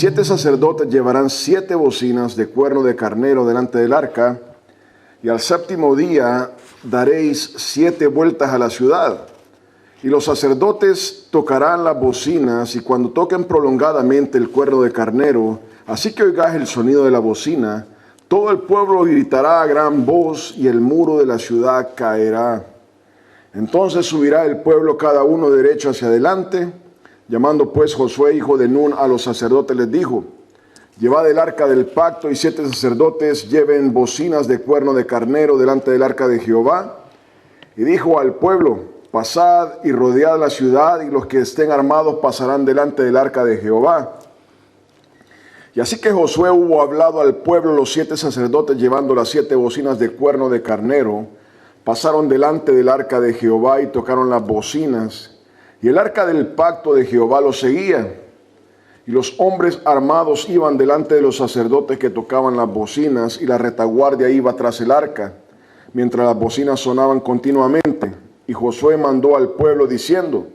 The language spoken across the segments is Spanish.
7 sacerdotes llevarán 7 bocinas de cuerno de carnero delante del arca, y al séptimo día daréis 7 vueltas a la ciudad. Y los sacerdotes tocarán las bocinas, y cuando toquen prolongadamente el cuerno de carnero, así que oigáis el sonido de la bocina, todo el pueblo gritará a gran voz, y el muro de la ciudad caerá. Entonces subirá el pueblo cada uno derecho hacia adelante. Llamando pues Josué, hijo de Nun, a los sacerdotes, les dijo: llevad el arca del pacto, y 7 sacerdotes lleven bocinas de cuerno de carnero delante del arca de Jehová. Y dijo al pueblo: pasad y rodead la ciudad, y los que estén armados pasarán delante del arca de Jehová. Y así que Josué hubo hablado al pueblo, los 7 sacerdotes llevando las 7 bocinas de cuerno de carnero pasaron delante del arca de Jehová y tocaron las bocinas, y el arca del pacto de Jehová los seguía. Y los hombres armados iban delante de los sacerdotes que tocaban las bocinas, y la retaguardia iba tras el arca, mientras las bocinas sonaban continuamente. Y Josué mandó al pueblo diciendo: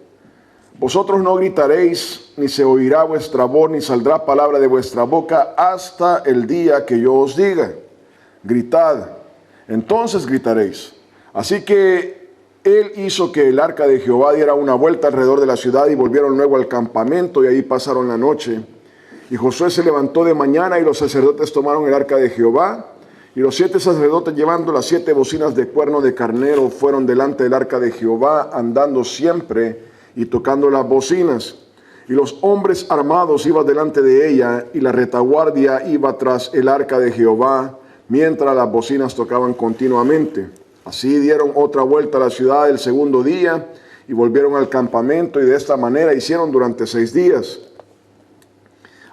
vosotros no gritaréis, ni se oirá vuestra voz, ni saldrá palabra de vuestra boca hasta el día que yo os diga: gritad, entonces gritaréis. Así que él hizo que el arca de Jehová diera una vuelta alrededor de la ciudad, y volvieron luego al campamento, y ahí pasaron la noche. Y Josué se levantó de mañana, y los sacerdotes tomaron el arca de Jehová, y los 7 sacerdotes llevando las 7 bocinas de cuerno de carnero fueron delante del arca de Jehová, andando siempre y tocando las bocinas. Y los hombres armados iban delante de ella, y la retaguardia iba tras el arca de Jehová, mientras las bocinas tocaban continuamente. Así dieron otra vuelta a la ciudad el segundo día, y volvieron al campamento, y de esta manera hicieron durante 6 días.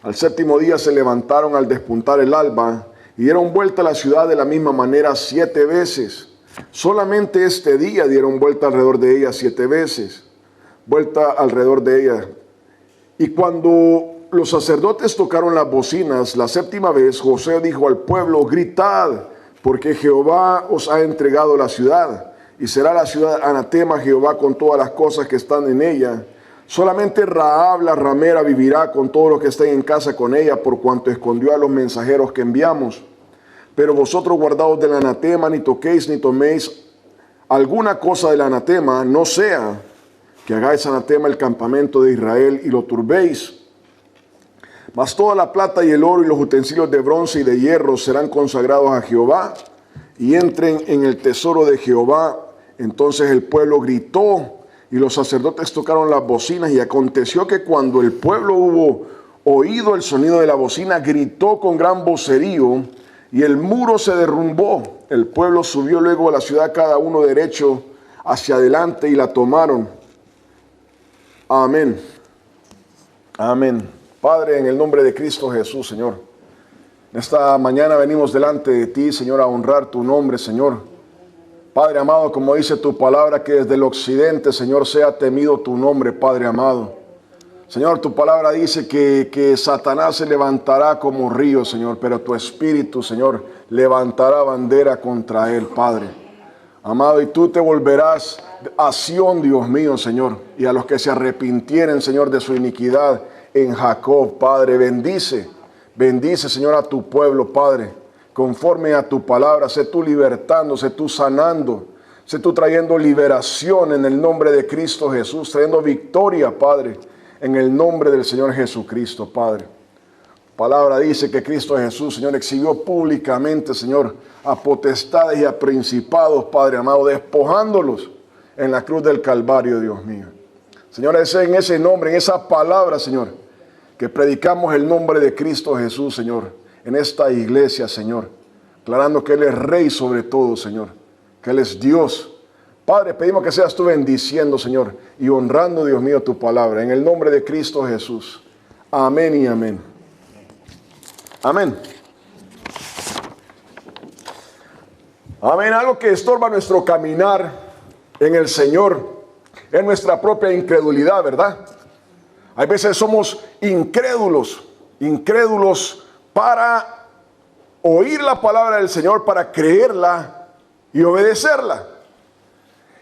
Al séptimo día se levantaron al despuntar el alba, y dieron vuelta a la ciudad de la misma manera 7 veces. Solamente este día dieron vuelta alrededor de ella 7 veces. Vuelta alrededor de ella. Y cuando los sacerdotes tocaron las bocinas la séptima vez, Josué dijo al pueblo: gritad, porque Jehová os ha entregado la ciudad, y será la ciudad anatema a Jehová con todas las cosas que están en ella. Solamente Rahab la ramera vivirá con todos los que estén en casa con ella, por cuanto escondió a los mensajeros que enviamos. Pero vosotros guardaos del anatema, ni toquéis ni toméis alguna cosa del anatema, no sea que hagáis anatema el campamento de Israel y lo turbéis. Mas toda la plata y el oro y los utensilios de bronce y de hierro serán consagrados a Jehová, y entren en el tesoro de Jehová. Entonces el pueblo gritó, y los sacerdotes tocaron las bocinas, y aconteció que cuando el pueblo hubo oído el sonido de la bocina, gritó con gran vocerío, y el muro se derrumbó. El pueblo subió luego a la ciudad, cada uno derecho hacia adelante, y la tomaron. Amén. Amén. Padre, en el nombre de Cristo Jesús, Señor, esta mañana venimos delante de ti, Señor, a honrar tu nombre, Señor. Padre amado, como dice tu palabra, que desde el occidente, Señor, sea temido tu nombre, Padre amado. Señor, tu palabra dice que Satanás se levantará como río, Señor, pero tu espíritu, Señor, levantará bandera contra él, Padre. Amado, y tú te volverás a Sión, Dios mío, Señor, y a los que se arrepintieren, Señor, de su iniquidad en Jacob, Padre. Bendice, Señor, a tu pueblo, Padre, conforme a tu palabra. Sé tú libertando, sé tú sanando, sé tú trayendo liberación en el nombre de Cristo Jesús, trayendo victoria, Padre, en el nombre del Señor Jesucristo, Padre. Palabra dice que Cristo Jesús, Señor, exhibió públicamente, Señor, a potestades y a principados, Padre amado, despojándolos en la cruz del Calvario, Dios mío. Señor, es en ese nombre, en esa palabra, Señor, que predicamos el nombre de Cristo Jesús, Señor, en esta iglesia, Señor, declarando que Él es Rey sobre todo, Señor, que Él es Dios. Padre, pedimos que seas tú bendiciendo, Señor, y honrando, Dios mío, tu palabra, en el nombre de Cristo Jesús. Amén y amén. Amén. Amén. Algo que estorba nuestro caminar en el Señor es nuestra propia incredulidad, ¿verdad? Hay veces somos incrédulos para oír la palabra del Señor, para creerla y obedecerla.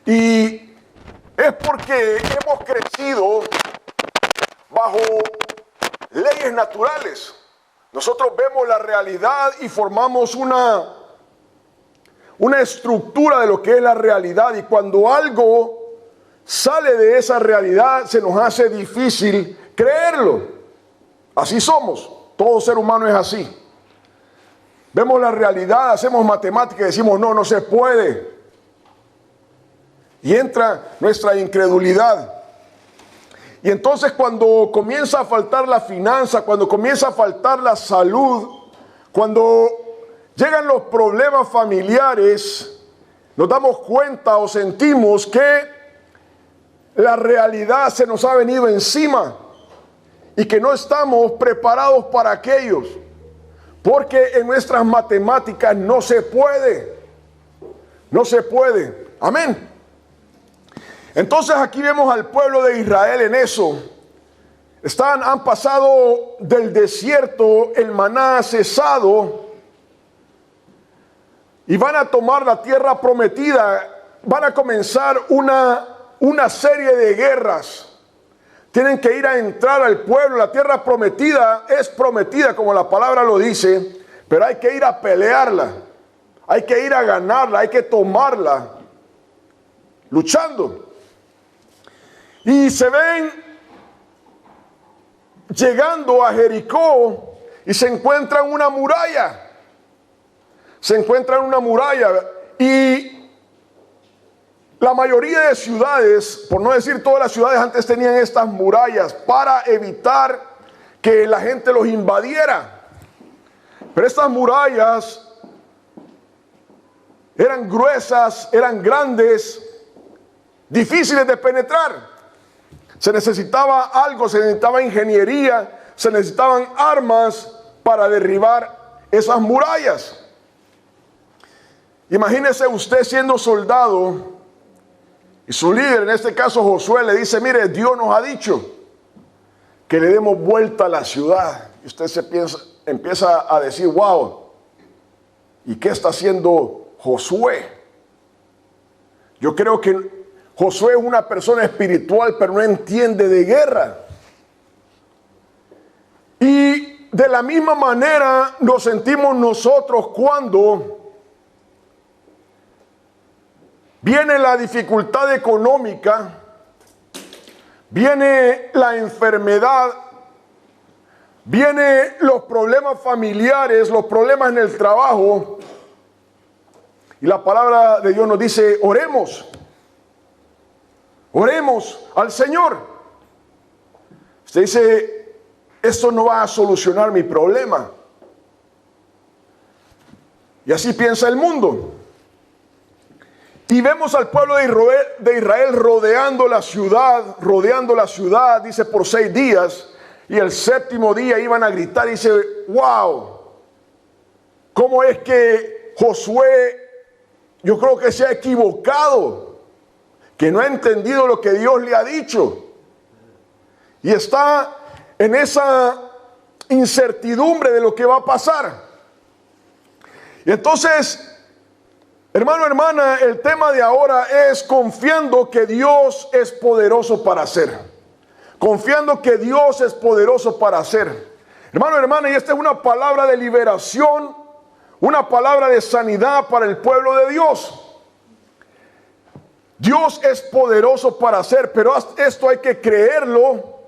Y es porque hemos crecido bajo leyes naturales. Nosotros vemos la realidad y formamos una estructura de lo que es la realidad, y cuando algo sale de esa realidad se nos hace difícil creerlo. Así somos, todo ser humano es así. Vemos la realidad, hacemos matemáticas y decimos no se puede. Y entra nuestra incredulidad. Y entonces cuando comienza a faltar la finanza, cuando comienza a faltar la salud, cuando llegan los problemas familiares, nos damos cuenta o sentimos que la realidad se nos ha venido encima y que no estamos preparados para aquellos, porque en nuestras matemáticas no se puede. No se puede. Amén. Entonces aquí vemos al pueblo de Israel en eso. Han pasado del desierto, el maná ha cesado, y van a tomar la tierra prometida. Van a comenzar una serie de guerras. Tienen que ir a entrar al pueblo. La tierra prometida es prometida como la palabra lo dice, pero hay que ir a pelearla. Hay que ir a ganarla, hay que tomarla, luchando. Y se ven llegando a Jericó y se encuentran una muralla. Se encuentran una muralla, y la mayoría de ciudades, por no decir todas las ciudades, antes tenían estas murallas para evitar que la gente los invadiera. Pero estas murallas eran gruesas, eran grandes, difíciles de penetrar. Se necesitaba algo, se necesitaba ingeniería, se necesitaban armas para derribar esas murallas. Imagínese usted siendo soldado y su líder, en este caso Josué, le dice: mire, Dios nos ha dicho que le demos vuelta a la ciudad. Y usted empieza a decir: wow, ¿y qué está haciendo Josué? Yo creo que Josué es una persona espiritual, pero no entiende de guerra. Y de la misma manera nos sentimos nosotros cuando viene la dificultad económica, viene la enfermedad, vienen los problemas familiares, los problemas en el trabajo. Y la palabra de Dios nos dice: oremos. Oremos al Señor. Usted dice: esto no va a solucionar mi problema. Y así piensa el mundo. Y vemos al pueblo de Israel rodeando la ciudad, dice, por 6 días. Y el 7º día iban a gritar y dice: wow, ¿cómo es que Josué, yo creo que se ha equivocado? Que no ha entendido lo que Dios le ha dicho. Y está en esa incertidumbre de lo que va a pasar. Y entonces, hermano, hermana, el tema de ahora es confiando que Dios es poderoso para hacer. Confiando que Dios es poderoso para hacer. Hermano, hermana, y esta es una palabra de liberación, una palabra de sanidad para el pueblo de Dios. Dios es poderoso para hacer, pero esto hay que creerlo,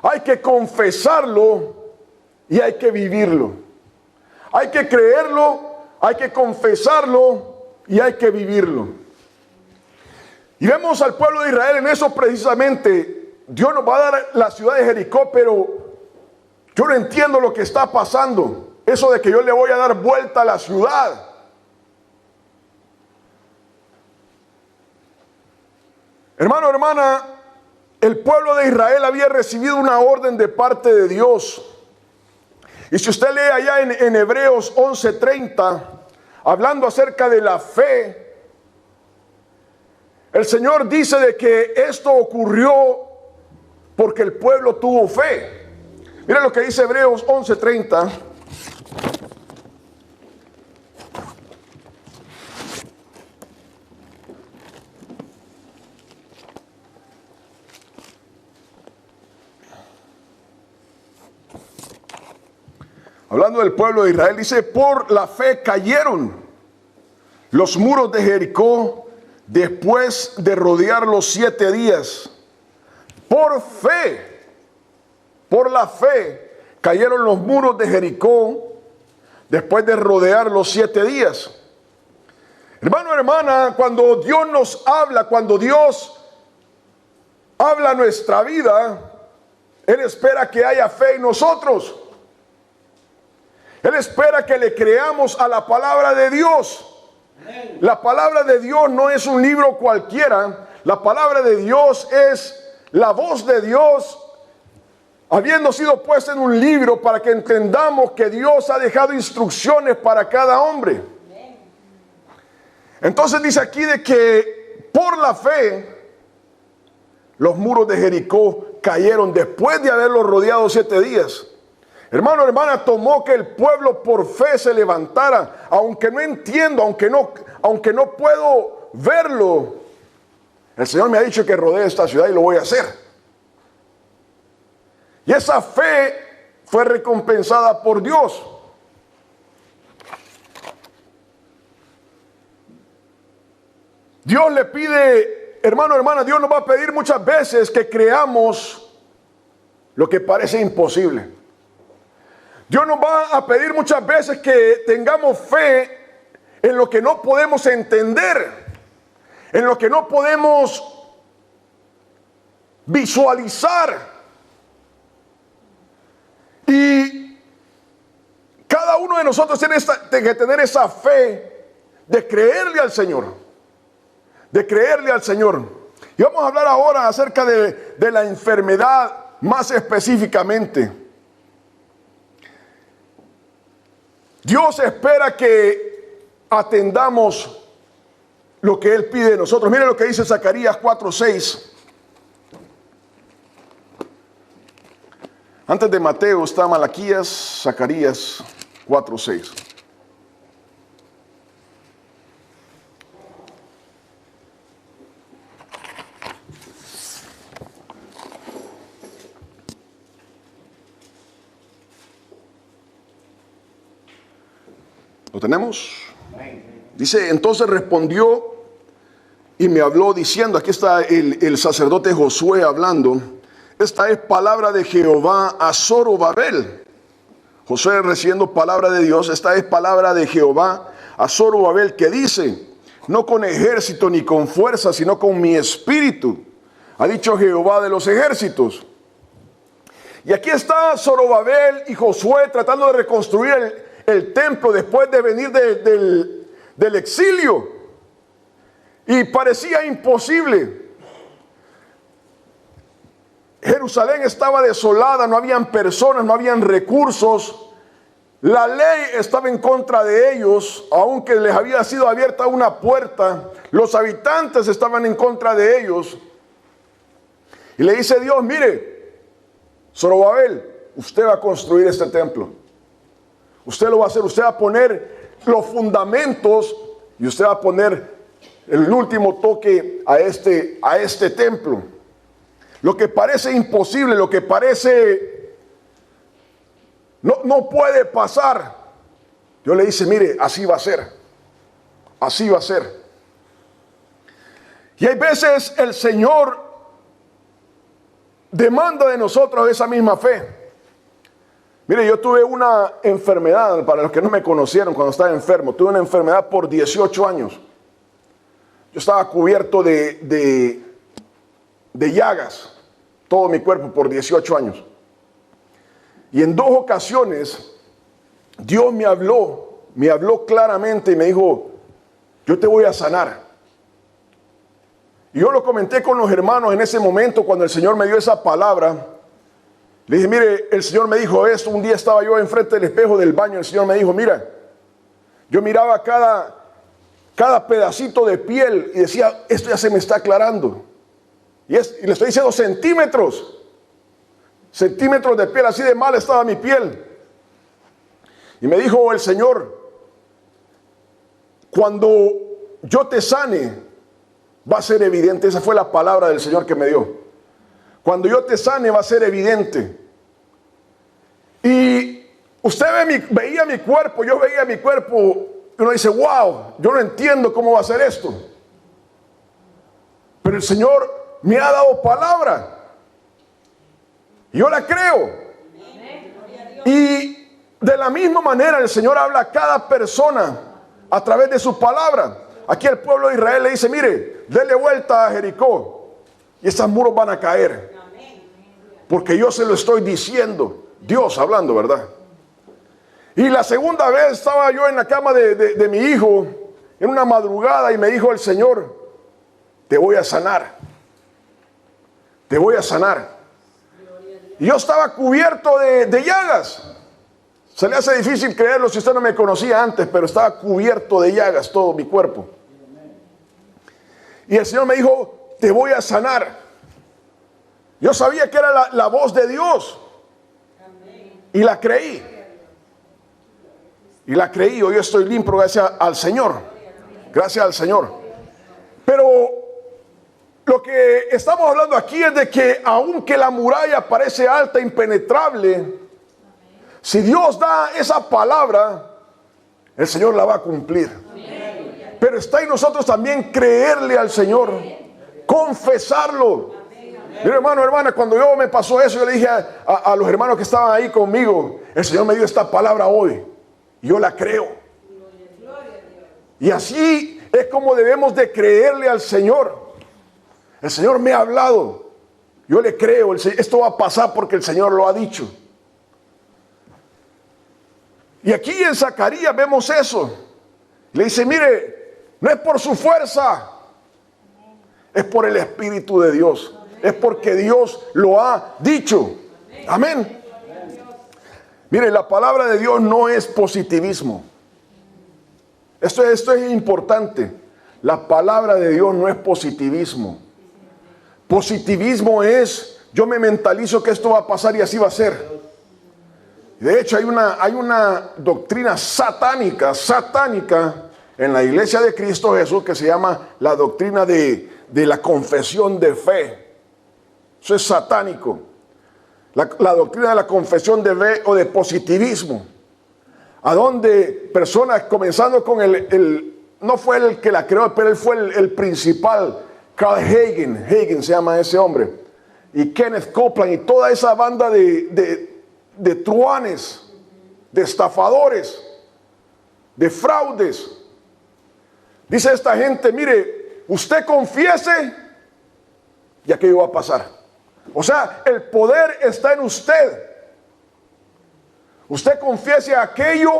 hay que confesarlo y hay que vivirlo. Hay que creerlo, hay que confesarlo y hay que vivirlo. Y vemos al pueblo de Israel en eso precisamente. Dios nos va a dar la ciudad de Jericó, pero yo no entiendo lo que está pasando. Eso de que yo le voy a dar vuelta a la ciudad. Hermano, hermana, el pueblo de Israel había recibido una orden de parte de Dios. Y si usted lee allá en Hebreos 11:30, hablando acerca de la fe, el Señor dice de que esto ocurrió porque el pueblo tuvo fe. Mira lo que dice Hebreos 11:30. hablando del pueblo de Israel, dice, por la fe cayeron los muros de Jericó después de rodearlos 7 días. Por fe, por la fe, cayeron los muros de Jericó después de rodearlos 7 días. Hermano, hermana, cuando Dios nos habla, cuando Dios habla nuestra vida, Él espera que haya fe en nosotros. Él espera que le creamos a la palabra de Dios. La palabra de Dios no es un libro cualquiera. La palabra de Dios es la voz de Dios, habiendo sido puesta en un libro para que entendamos que Dios ha dejado instrucciones para cada hombre. Entonces dice aquí de que por la fe los muros de Jericó cayeron después de haberlos rodeado 7 días. Hermano, hermana, tomó que el pueblo por fe se levantara, aunque no entiendo, aunque no puedo verlo. El Señor me ha dicho que rodee esta ciudad y lo voy a hacer. Y esa fe fue recompensada por Dios. Dios le pide, hermano, hermana, Dios nos va a pedir muchas veces que creamos lo que parece imposible. Dios nos va a pedir muchas veces que tengamos fe en lo que no podemos entender, en lo que no podemos visualizar. Y cada uno de nosotros tiene que tener esa fe de creerle al Señor. De creerle al Señor. Y vamos a hablar ahora acerca de la enfermedad más específicamente. Dios espera que atendamos lo que Él pide de nosotros. Miren lo que dice Zacarías 4:6. Antes de Mateo está Malaquías, Zacarías 4:6. ¿Lo tenemos? Dice, entonces respondió y me habló diciendo, aquí está el sacerdote Josué hablando, esta es palabra de Jehová a Zorobabel. Josué recibiendo palabra de Dios, esta es palabra de Jehová a Zorobabel que dice, no con ejército ni con fuerza, sino con mi espíritu, ha dicho Jehová de los ejércitos. Y aquí está Zorobabel y Josué tratando de reconstruir el templo después de venir del exilio. Y parecía imposible. Jerusalén estaba desolada, no habían personas, no habían recursos. La ley estaba en contra de ellos, aunque les había sido abierta una puerta. Los habitantes estaban en contra de ellos. Y le dice Dios, mire, Zorobabel, usted va a construir este templo. Usted lo va a hacer, usted va a poner los fundamentos y usted va a poner el último toque a este templo. Lo que parece imposible, lo que parece no puede pasar. Dios le dice, mire, así va a ser. Así va a ser. Y hay veces el Señor demanda de nosotros esa misma fe. Mire, yo tuve una enfermedad, para los que no me conocieron cuando estaba enfermo, tuve una enfermedad por 18 años. Yo estaba cubierto de llagas, todo mi cuerpo por 18 años. Y en 2 ocasiones, Dios me habló claramente y me dijo, yo te voy a sanar. Y yo lo comenté con los hermanos en ese momento cuando el Señor me dio esa palabra. Le dije, mire, el Señor me dijo esto. Un día estaba yo enfrente del espejo del baño. El Señor me dijo, mira, yo miraba cada pedacito de piel y decía, esto ya se me está aclarando. Y le estoy diciendo centímetros de piel, así de mal estaba mi piel. Y me dijo el Señor, cuando yo te sane, va a ser evidente. Esa fue la palabra del Señor que me dio. Cuando yo te sane va a ser evidente. Y veía mi cuerpo, yo veía mi cuerpo, y uno dice, wow, yo no entiendo cómo va a ser esto. Pero el Señor me ha dado palabra. Y yo la creo. Y de la misma manera el Señor habla a cada persona a través de su palabra. Aquí el pueblo de Israel le dice, mire, dele vuelta a Jericó y esos muros van a caer. Porque yo se lo estoy diciendo. Dios hablando, ¿verdad? Y la segunda vez estaba yo en la cama de mi hijo en una madrugada y me dijo el Señor, te voy a sanar. Te voy a sanar. Y yo estaba cubierto de llagas. Se le hace difícil creerlo si usted no me conocía antes, pero estaba cubierto de llagas todo mi cuerpo. Y el Señor me dijo, te voy a sanar. Yo sabía que era la voz de Dios. Y la creí. Y la creí. Hoy estoy limpio gracias al Señor. Gracias al Señor. Pero lo que estamos hablando aquí es de que aunque la muralla parece alta, impenetrable, si Dios da esa palabra, el Señor la va a cumplir. Pero está en nosotros también creerle al Señor, confesarlo. Mira, hermano, hermana, cuando yo me pasó eso, yo le dije a los hermanos que estaban ahí conmigo, el Señor me dio esta palabra hoy, y yo la creo. Y así es como debemos de creerle al Señor. El Señor me ha hablado, yo le creo, esto va a pasar porque el Señor lo ha dicho. Y aquí en Zacarías vemos eso. Le dice, mire, no es por su fuerza, es por el Espíritu de Dios. Es porque Dios lo ha dicho. Amén. Mire, la palabra de Dios no es positivismo. Esto es importante. La palabra de Dios no es positivismo. Positivismo es, yo me mentalizo que esto va a pasar y así va a ser. De hecho, hay una doctrina satánica en la iglesia de Cristo Jesús que se llama la doctrina de la confesión de fe. Eso es satánico. La doctrina de la confesión de fe o de positivismo. A donde personas, comenzando con no fue el que la creó, pero él fue el principal, Carl Hagen se llama ese hombre, y Kenneth Copeland y toda esa banda de truanes, de estafadores, de fraudes. Dice esta gente, mire, usted confiese y aquello va a pasar. O sea, el poder está en usted. Usted confiese aquello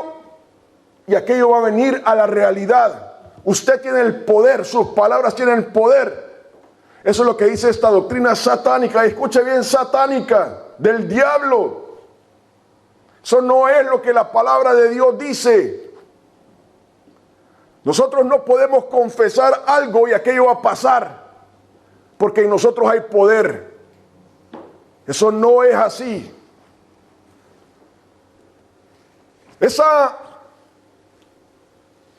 y aquello va a venir a la realidad. Usted tiene el poder, sus palabras tienen poder. Eso es lo que dice esta doctrina satánica. Escuche bien, satánica, del diablo. Eso no es lo que la palabra de Dios dice. Nosotros no podemos confesar algo y aquello va a pasar, porque en nosotros hay poder. Eso no es así. Esa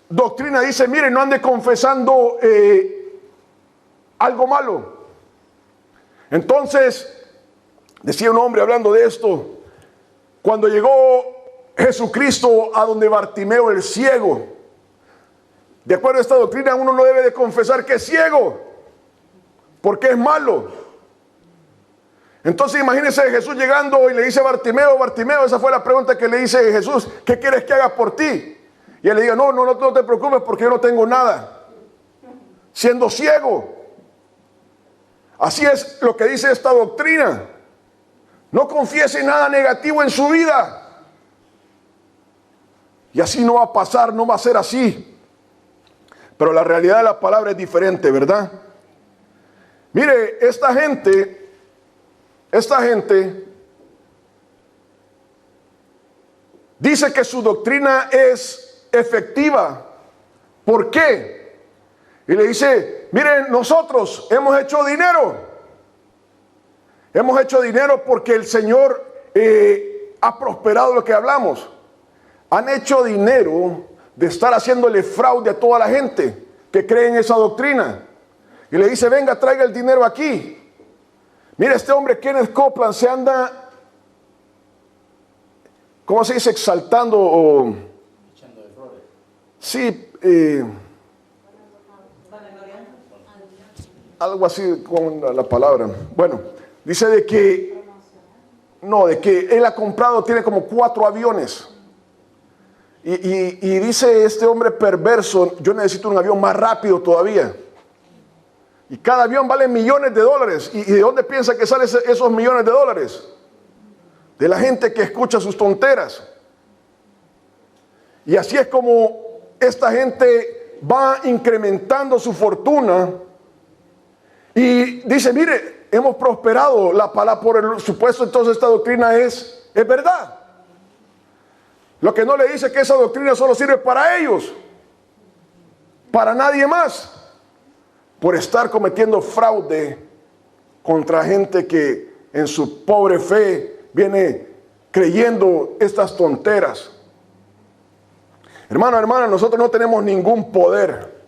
doctrina dice, mire, no ande confesando algo malo. Entonces, decía un hombre hablando de esto, cuando llegó Jesucristo a donde Bartimeo el ciego, de acuerdo a esta doctrina, uno no debe de confesar que es ciego, porque es malo. Entonces imagínense Jesús llegando y le dice a Bartimeo, Bartimeo, esa fue la pregunta que le dice Jesús, ¿qué quieres que haga por ti? Y él le diga, no te preocupes porque yo no tengo nada, siendo ciego. Así es lo que dice esta doctrina. No confiese nada negativo en su vida. Y así no va a pasar, no va a ser así. Pero la realidad de la palabra es diferente, ¿verdad? Mire, esta gente dice que su doctrina es efectiva. ¿Por qué? Y le dice, miren, nosotros hemos hecho dinero. Hemos hecho dinero porque el Señor ha prosperado lo que hablamos. Han hecho dinero de estar haciéndole fraude a toda la gente que cree en esa doctrina. Y le dice, venga, traiga el dinero aquí. Mira, este hombre Kenneth Copeland se anda ¿cómo se dice? Exaltando o... echando de flores. Sí, algo así con la palabra. Bueno, dice de que, no, de que él ha comprado, tiene como 4 aviones. Y dice este hombre perverso, yo necesito un avión más rápido todavía. Y cada avión vale millones de dólares. ¿Y de dónde piensa que salen esos millones de dólares? De la gente que escucha sus tonteras. Y así es como esta gente va incrementando su fortuna. Y dice, mire, hemos prosperado. La palabra por el supuesto, entonces esta doctrina es verdad. Lo que no le dice que esa doctrina solo sirve para ellos, para nadie más, por estar cometiendo fraude contra gente que en su pobre fe viene creyendo estas tonteras. Hermano, hermana, nosotros no tenemos ningún poder.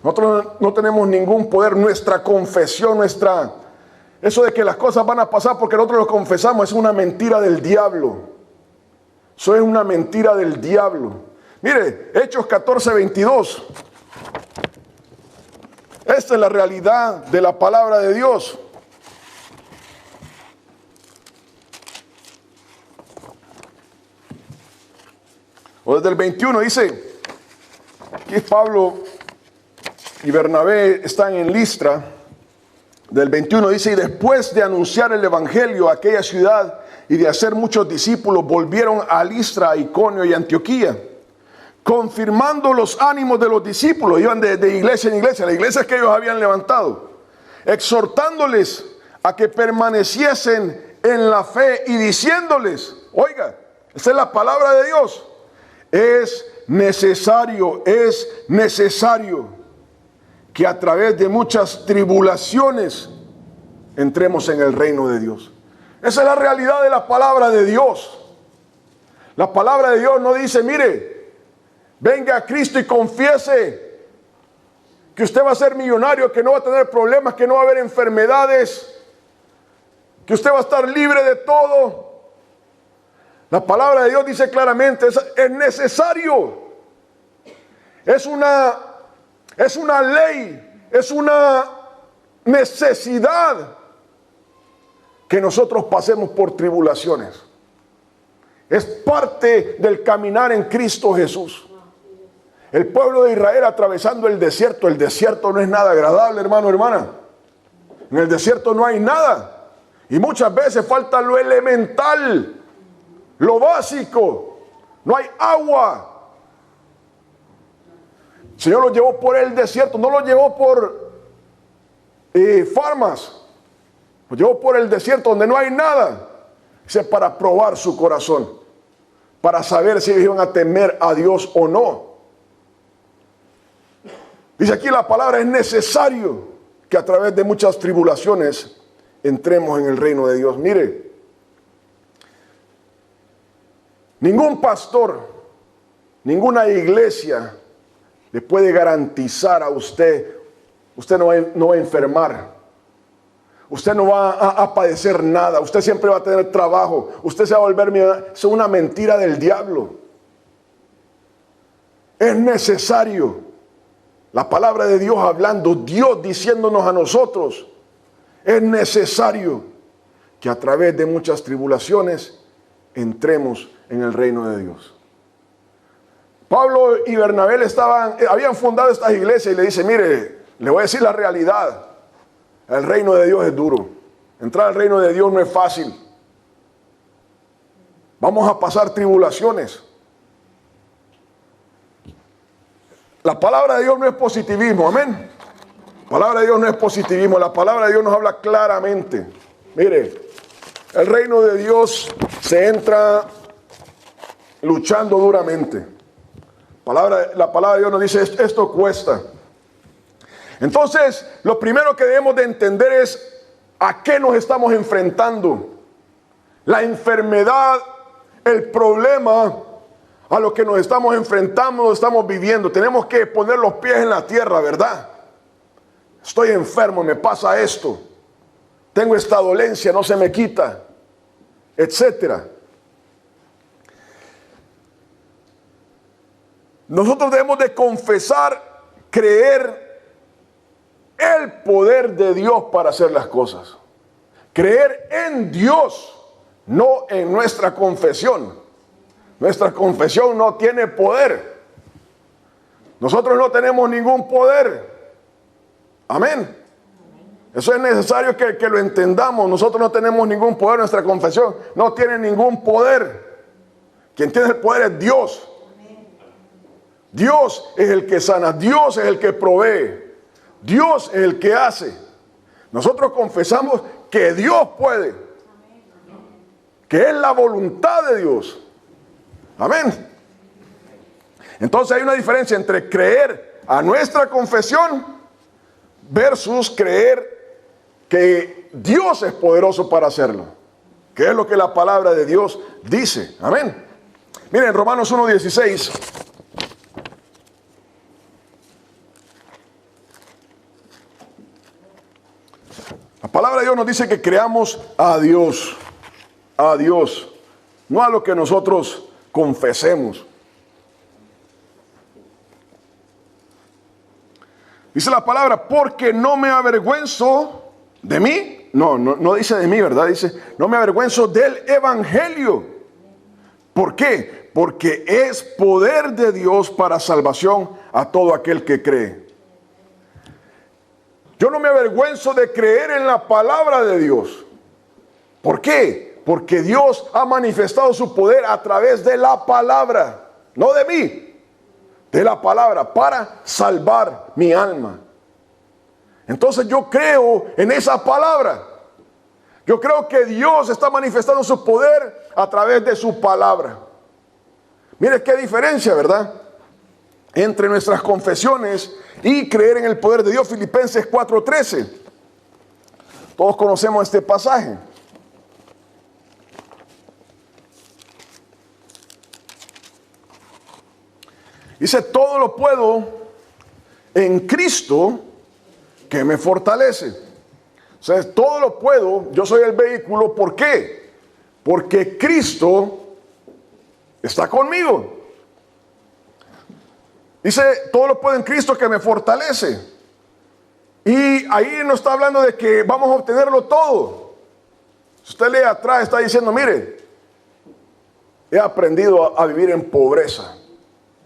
Nosotros no tenemos ningún poder. Nuestra confesión, eso de que las cosas van a pasar porque nosotros lo confesamos, es una mentira del diablo. Eso es una mentira del diablo. Mire, Hechos 14:22. Esta es la realidad de la palabra de Dios. O desde el 21 dice, aquí Pablo y Bernabé están en Listra. Del 21 dice, y después de anunciar el evangelio a aquella ciudad y de hacer muchos discípulos, volvieron a Listra, a Iconio y Antioquía, confirmando los ánimos de los discípulos. Iban de iglesia en iglesia, las iglesias que ellos habían levantado, exhortándoles a que permaneciesen en la fe y diciéndoles, oiga, esa es la palabra de Dios, es necesario que a través de muchas tribulaciones entremos en el reino de Dios. Esa es la realidad de la palabra de Dios. La palabra de Dios no dice, mire, venga a Cristo y confiese que usted va a ser millonario, que no va a tener problemas, que no va a haber enfermedades, que usted va a estar libre de todo. La palabra de Dios dice claramente, es necesario. Es una ley, es una necesidad que nosotros pasemos por tribulaciones. Es parte del caminar en Cristo Jesús. El pueblo de Israel atravesando el desierto no es nada agradable, hermano, hermana. En el desierto no hay nada. Y muchas veces falta lo elemental, lo básico. No hay agua. El Señor lo llevó por el desierto, no lo llevó por farmas. Lo llevó por el desierto donde no hay nada. Dice, para probar su corazón, para saber si ellos iban a temer a Dios o no. Dice aquí la palabra, es necesario que a través de muchas tribulaciones entremos en el reino de Dios. Mire, ningún pastor, ninguna iglesia le puede garantizar a usted no va a enfermar. Usted no va a padecer nada. Usted siempre va a tener trabajo. Usted se va a volver millonario. Es una mentira del diablo. Es necesario. La palabra de Dios hablando, Dios diciéndonos a nosotros, es necesario que a través de muchas tribulaciones entremos en el reino de Dios. Pablo y Bernabé habían fundado estas iglesias y le dice, mire, le voy a decir la realidad. El reino de Dios es duro. Entrar al reino de Dios no es fácil. Vamos a pasar tribulaciones. La palabra de Dios no es positivismo, amén. La palabra de Dios no es positivismo. La palabra de Dios nos habla claramente. Mire, el reino de Dios se entra luchando duramente. La palabra de Dios nos dice, esto cuesta. Entonces, lo primero que debemos de entender es a qué nos estamos enfrentando. La enfermedad, el problema a lo que nos estamos enfrentando, lo estamos viviendo. Tenemos que poner los pies en la tierra, ¿verdad? Estoy enfermo, me pasa esto. Tengo esta dolencia, no se me quita, etcétera. nosotros debemos de confesar, creer el poder de Dios para hacer las cosas. Creer en Dios, no en nuestra confesión. Nuestra confesión no tiene poder. Nosotros no tenemos ningún poder. Amén. Eso es necesario que lo entendamos. Nosotros no tenemos ningún poder. Nuestra confesión no tiene ningún poder. Quien tiene el poder es Dios. Dios es el que sana. Dios es el que provee. Dios es el que hace. Nosotros confesamos que Dios puede. Que es la voluntad de Dios. Amén. Entonces hay una diferencia entre creer a nuestra confesión versus creer que Dios es poderoso para hacerlo, que es lo que la palabra de Dios dice. Amén. Miren, Romanos 1:16. La palabra de Dios nos dice que creamos a Dios, no a lo que nosotros confesemos. Dice la palabra, porque no me avergüenzo de mí. No dice de mí, ¿verdad? Dice, no me avergüenzo del evangelio. ¿Por qué? Porque es poder de Dios para salvación a todo aquel que cree. Yo no me avergüenzo de creer en la palabra de Dios. ¿Por qué? Porque Dios ha manifestado su poder a través de la palabra, no de mí. De la palabra para salvar mi alma. Entonces yo creo en esa palabra. Yo creo que Dios está manifestando su poder a través de su palabra. Mire qué diferencia, ¿verdad? Entre nuestras confesiones y creer en el poder de Dios. Filipenses 4:13. Todos conocemos este pasaje. Dice, todo lo puedo en Cristo que me fortalece. O sea, todo lo puedo, yo soy el vehículo. ¿Por qué? Porque Cristo está conmigo. Dice, todo lo puedo en Cristo que me fortalece. Y ahí no está hablando de que vamos a obtenerlo todo. Si usted lee atrás, está diciendo, mire, he aprendido a vivir en pobreza.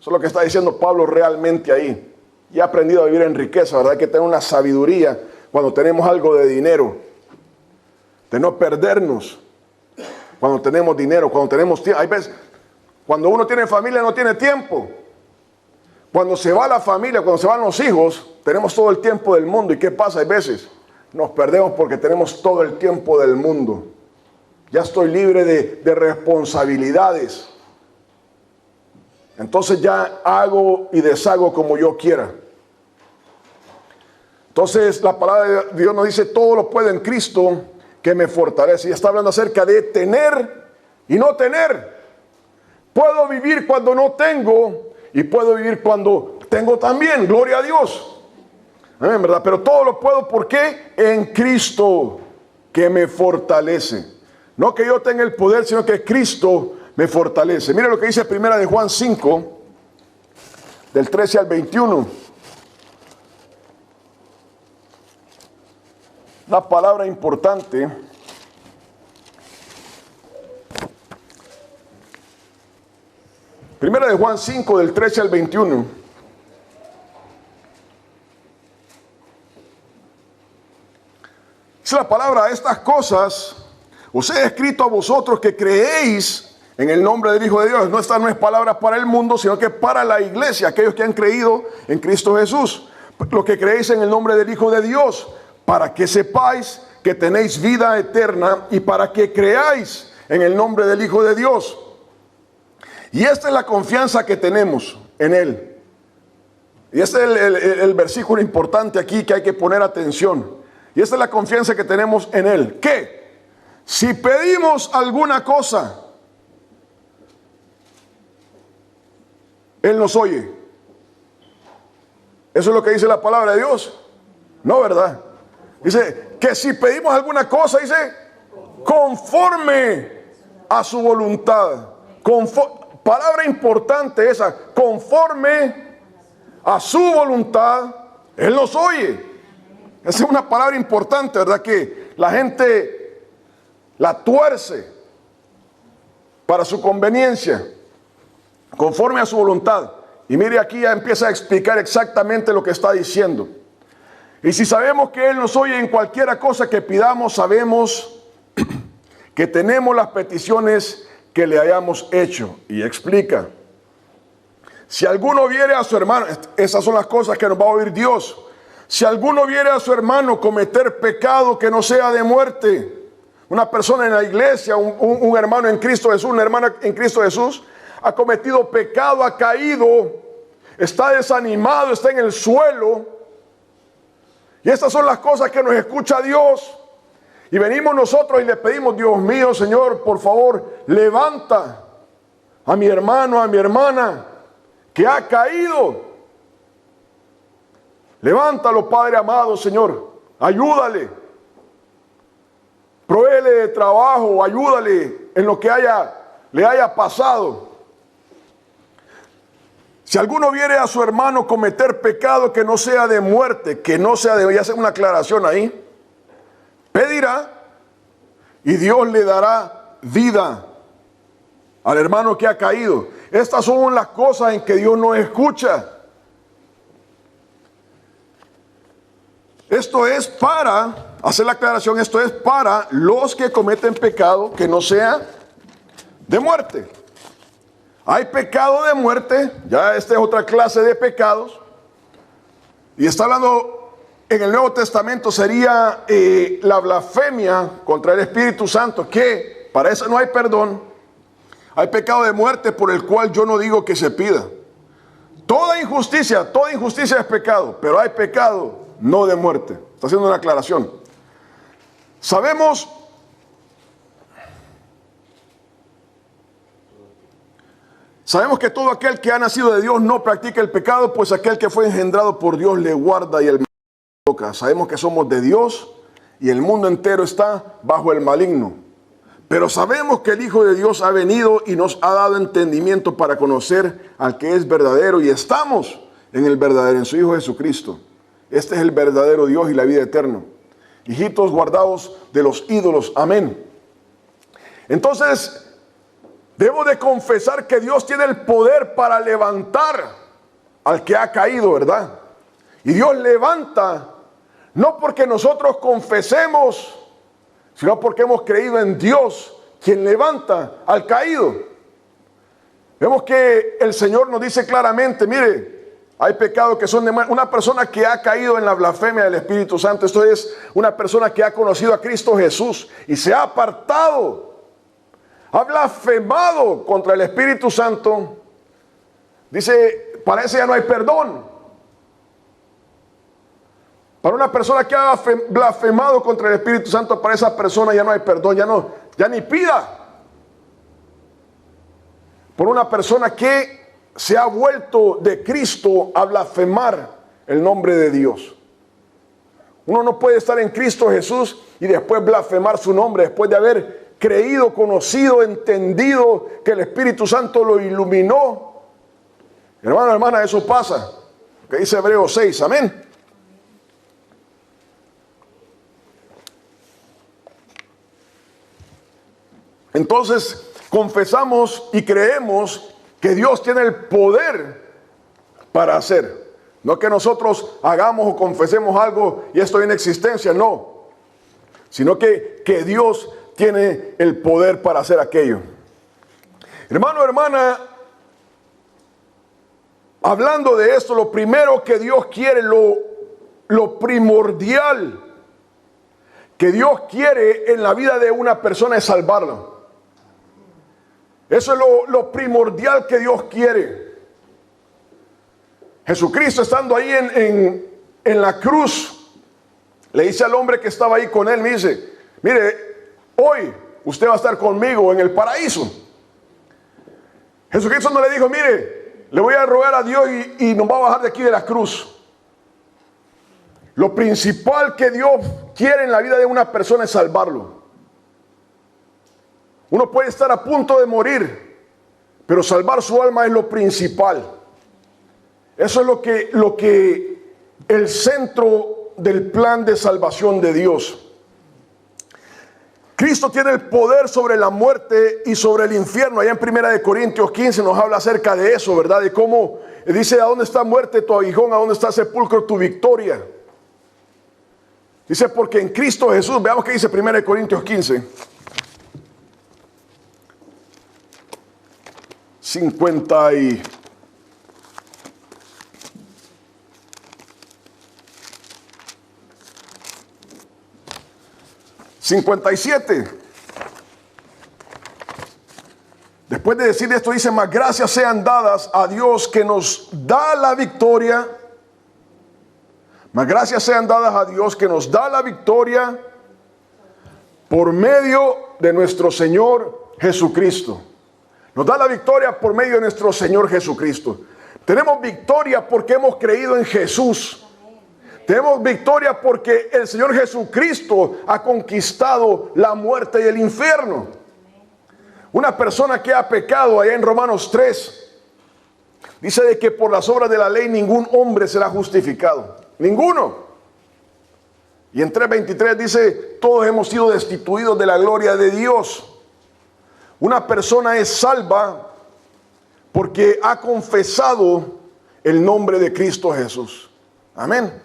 Eso es lo que está diciendo Pablo realmente ahí. Y ha aprendido a vivir en riqueza, ¿verdad? Hay que tener una sabiduría cuando tenemos algo de dinero. De no perdernos. Cuando tenemos dinero, cuando tenemos tiempo. Hay veces, cuando uno tiene familia no tiene tiempo. Cuando se va la familia, cuando se van los hijos, tenemos todo el tiempo del mundo. ¿Y qué pasa? Hay veces nos perdemos porque tenemos todo el tiempo del mundo. Ya estoy libre de responsabilidades. Entonces ya hago y deshago como yo quiera. Entonces la palabra de Dios nos dice, todo lo puedo en Cristo que me fortalece. Y está hablando acerca de tener y no tener. Puedo vivir cuando no tengo y puedo vivir cuando tengo también. Gloria a Dios. Amén, ¿verdad? Pero todo lo puedo, ¿por qué? En Cristo que me fortalece. No que yo tenga el poder, sino que Cristo me fortalece. Mire lo que dice primera de Juan 5, del 13 al 21. Una palabra importante. Primera de Juan 5, del 13 al 21. Dice la palabra, estas cosas os he escrito a vosotros que creéis en el nombre del Hijo de Dios. Esta no es palabra para el mundo, sino que para la iglesia, aquellos que han creído en Cristo Jesús. Lo que creéis en el nombre del Hijo de Dios, para que sepáis que tenéis vida eterna y para que creáis en el nombre del Hijo de Dios. Y esta es la confianza que tenemos en Él. Y este es el versículo importante aquí que hay que poner atención. Y esta es la confianza que tenemos en Él. Que si pedimos alguna cosa, Él nos oye. ¿Eso es lo que dice la palabra de Dios? No, ¿verdad? Dice que si pedimos alguna cosa, dice, conforme a su voluntad. palabra importante esa, conforme a su voluntad, Él nos oye. Esa es una palabra importante, ¿verdad? Que la gente la tuerce para su conveniencia, conforme a su voluntad. Y mire, aquí ya empieza a explicar exactamente lo que está diciendo. Y si sabemos que Él nos oye en cualquiera cosa que pidamos, sabemos que tenemos las peticiones que le hayamos hecho. Y explica: si alguno viere a su hermano, esas son las cosas que nos va a oír Dios. Si alguno viere a su hermano cometer pecado que no sea de muerte, una persona en la iglesia, un hermano en Cristo Jesús, una hermana en Cristo Jesús, ha cometido pecado, ha caído, está desanimado, está en el suelo. Y estas son las cosas que nos escucha Dios. Y venimos nosotros y le pedimos: Dios mío, Señor, por favor, levanta a mi hermano, a mi hermana que ha caído. Levántalo, Padre amado, Señor. Ayúdale. Provéele de trabajo, ayúdale en lo que le haya pasado. Si alguno viere a su hermano cometer pecado que no sea de muerte, que no sea de... Voy a hacer una aclaración ahí. Pedirá y Dios le dará vida al hermano que ha caído. Estas son las cosas en que Dios nos escucha. Esto es para, hacer la aclaración, esto es para los que cometen pecado que no sea de muerte. Hay pecado de muerte, ya esta es otra clase de pecados. Y está hablando en el Nuevo Testamento, sería la blasfemia contra el Espíritu Santo, que para eso no hay perdón. Hay pecado de muerte por el cual yo no digo que se pida. Toda injusticia es pecado, pero hay pecado no de muerte. Está haciendo una aclaración. Sabemos que todo aquel que ha nacido de Dios no practica el pecado, pues aquel que fue engendrado por Dios le guarda y el mal toca. Sabemos que somos de Dios y el mundo entero está bajo el maligno. Pero sabemos que el Hijo de Dios ha venido y nos ha dado entendimiento para conocer al que es verdadero, y estamos en el verdadero, en su Hijo Jesucristo. Este es el verdadero Dios y la vida eterna. Hijitos guardados de los ídolos. Amén. Entonces, debo de confesar que Dios tiene el poder para levantar al que ha caído, ¿verdad? Y Dios levanta, no porque nosotros confesemos, sino porque hemos creído en Dios, quien levanta al caído. Vemos que el Señor nos dice claramente: mire, hay pecados que son de muerte. Una persona que ha caído en la blasfemia del Espíritu Santo, esto es una persona que ha conocido a Cristo Jesús y se ha apartado, ha blasfemado contra el Espíritu Santo. Dice, para ese ya no hay perdón. Para una persona que ha blasfemado contra el Espíritu Santo, para esa persona ya no hay perdón, ya ni pida. Por una persona que se ha vuelto de Cristo a blasfemar el nombre de Dios. Uno no puede estar en Cristo Jesús y después blasfemar su nombre, después de haber creído, conocido, entendido que el Espíritu Santo lo iluminó. Hermano, hermana, eso pasa. Que dice Hebreos 6, amén. Entonces, confesamos y creemos que Dios tiene el poder para hacer. No que nosotros hagamos o confesemos algo y esto en existencia, no. Sino que Dios tiene el poder para hacer aquello. Hermano, hermana, hablando de esto, lo primero que Dios quiere, lo primordial que Dios quiere en la vida de una persona es salvarla. Eso es lo primordial que Dios quiere. Jesucristo, estando ahí en la cruz, le dice al hombre que estaba ahí con él, me dice: mire, hoy usted va a estar conmigo en el paraíso. Jesucristo no le dijo: mire, le voy a rogar a Dios y nos va a bajar de aquí de la cruz. Lo principal que Dios quiere en la vida de una persona es salvarlo. Uno puede estar a punto de morir, Pero salvar su alma es lo principal. Eso es lo que el centro del plan de salvación de Dios. Cristo tiene el poder sobre la muerte y sobre el infierno. Allá en 1 Corintios 15 nos habla acerca de eso, ¿verdad? De cómo dice: ¿a dónde está muerte tu aguijón? ¿A dónde está sepulcro tu victoria? Dice: porque en Cristo Jesús, veamos qué dice 1 Corintios 15. 57. Después de decir esto dice: mas gracias sean dadas a Dios que nos da la victoria. Mas gracias sean dadas a Dios que nos da la victoria por medio de nuestro Señor Jesucristo. Nos da la victoria por medio de nuestro Señor Jesucristo. Tenemos victoria porque hemos creído en Jesús. Tenemos victoria porque el Señor Jesucristo ha conquistado la muerte y el infierno. Una persona que ha pecado, allá en Romanos 3, dice de que por las obras de la ley ningún hombre será justificado. Ninguno. Y en 3:23 dice: todos hemos sido destituidos de la gloria de Dios. Una persona es salva porque ha confesado el nombre de Cristo Jesús. Amén.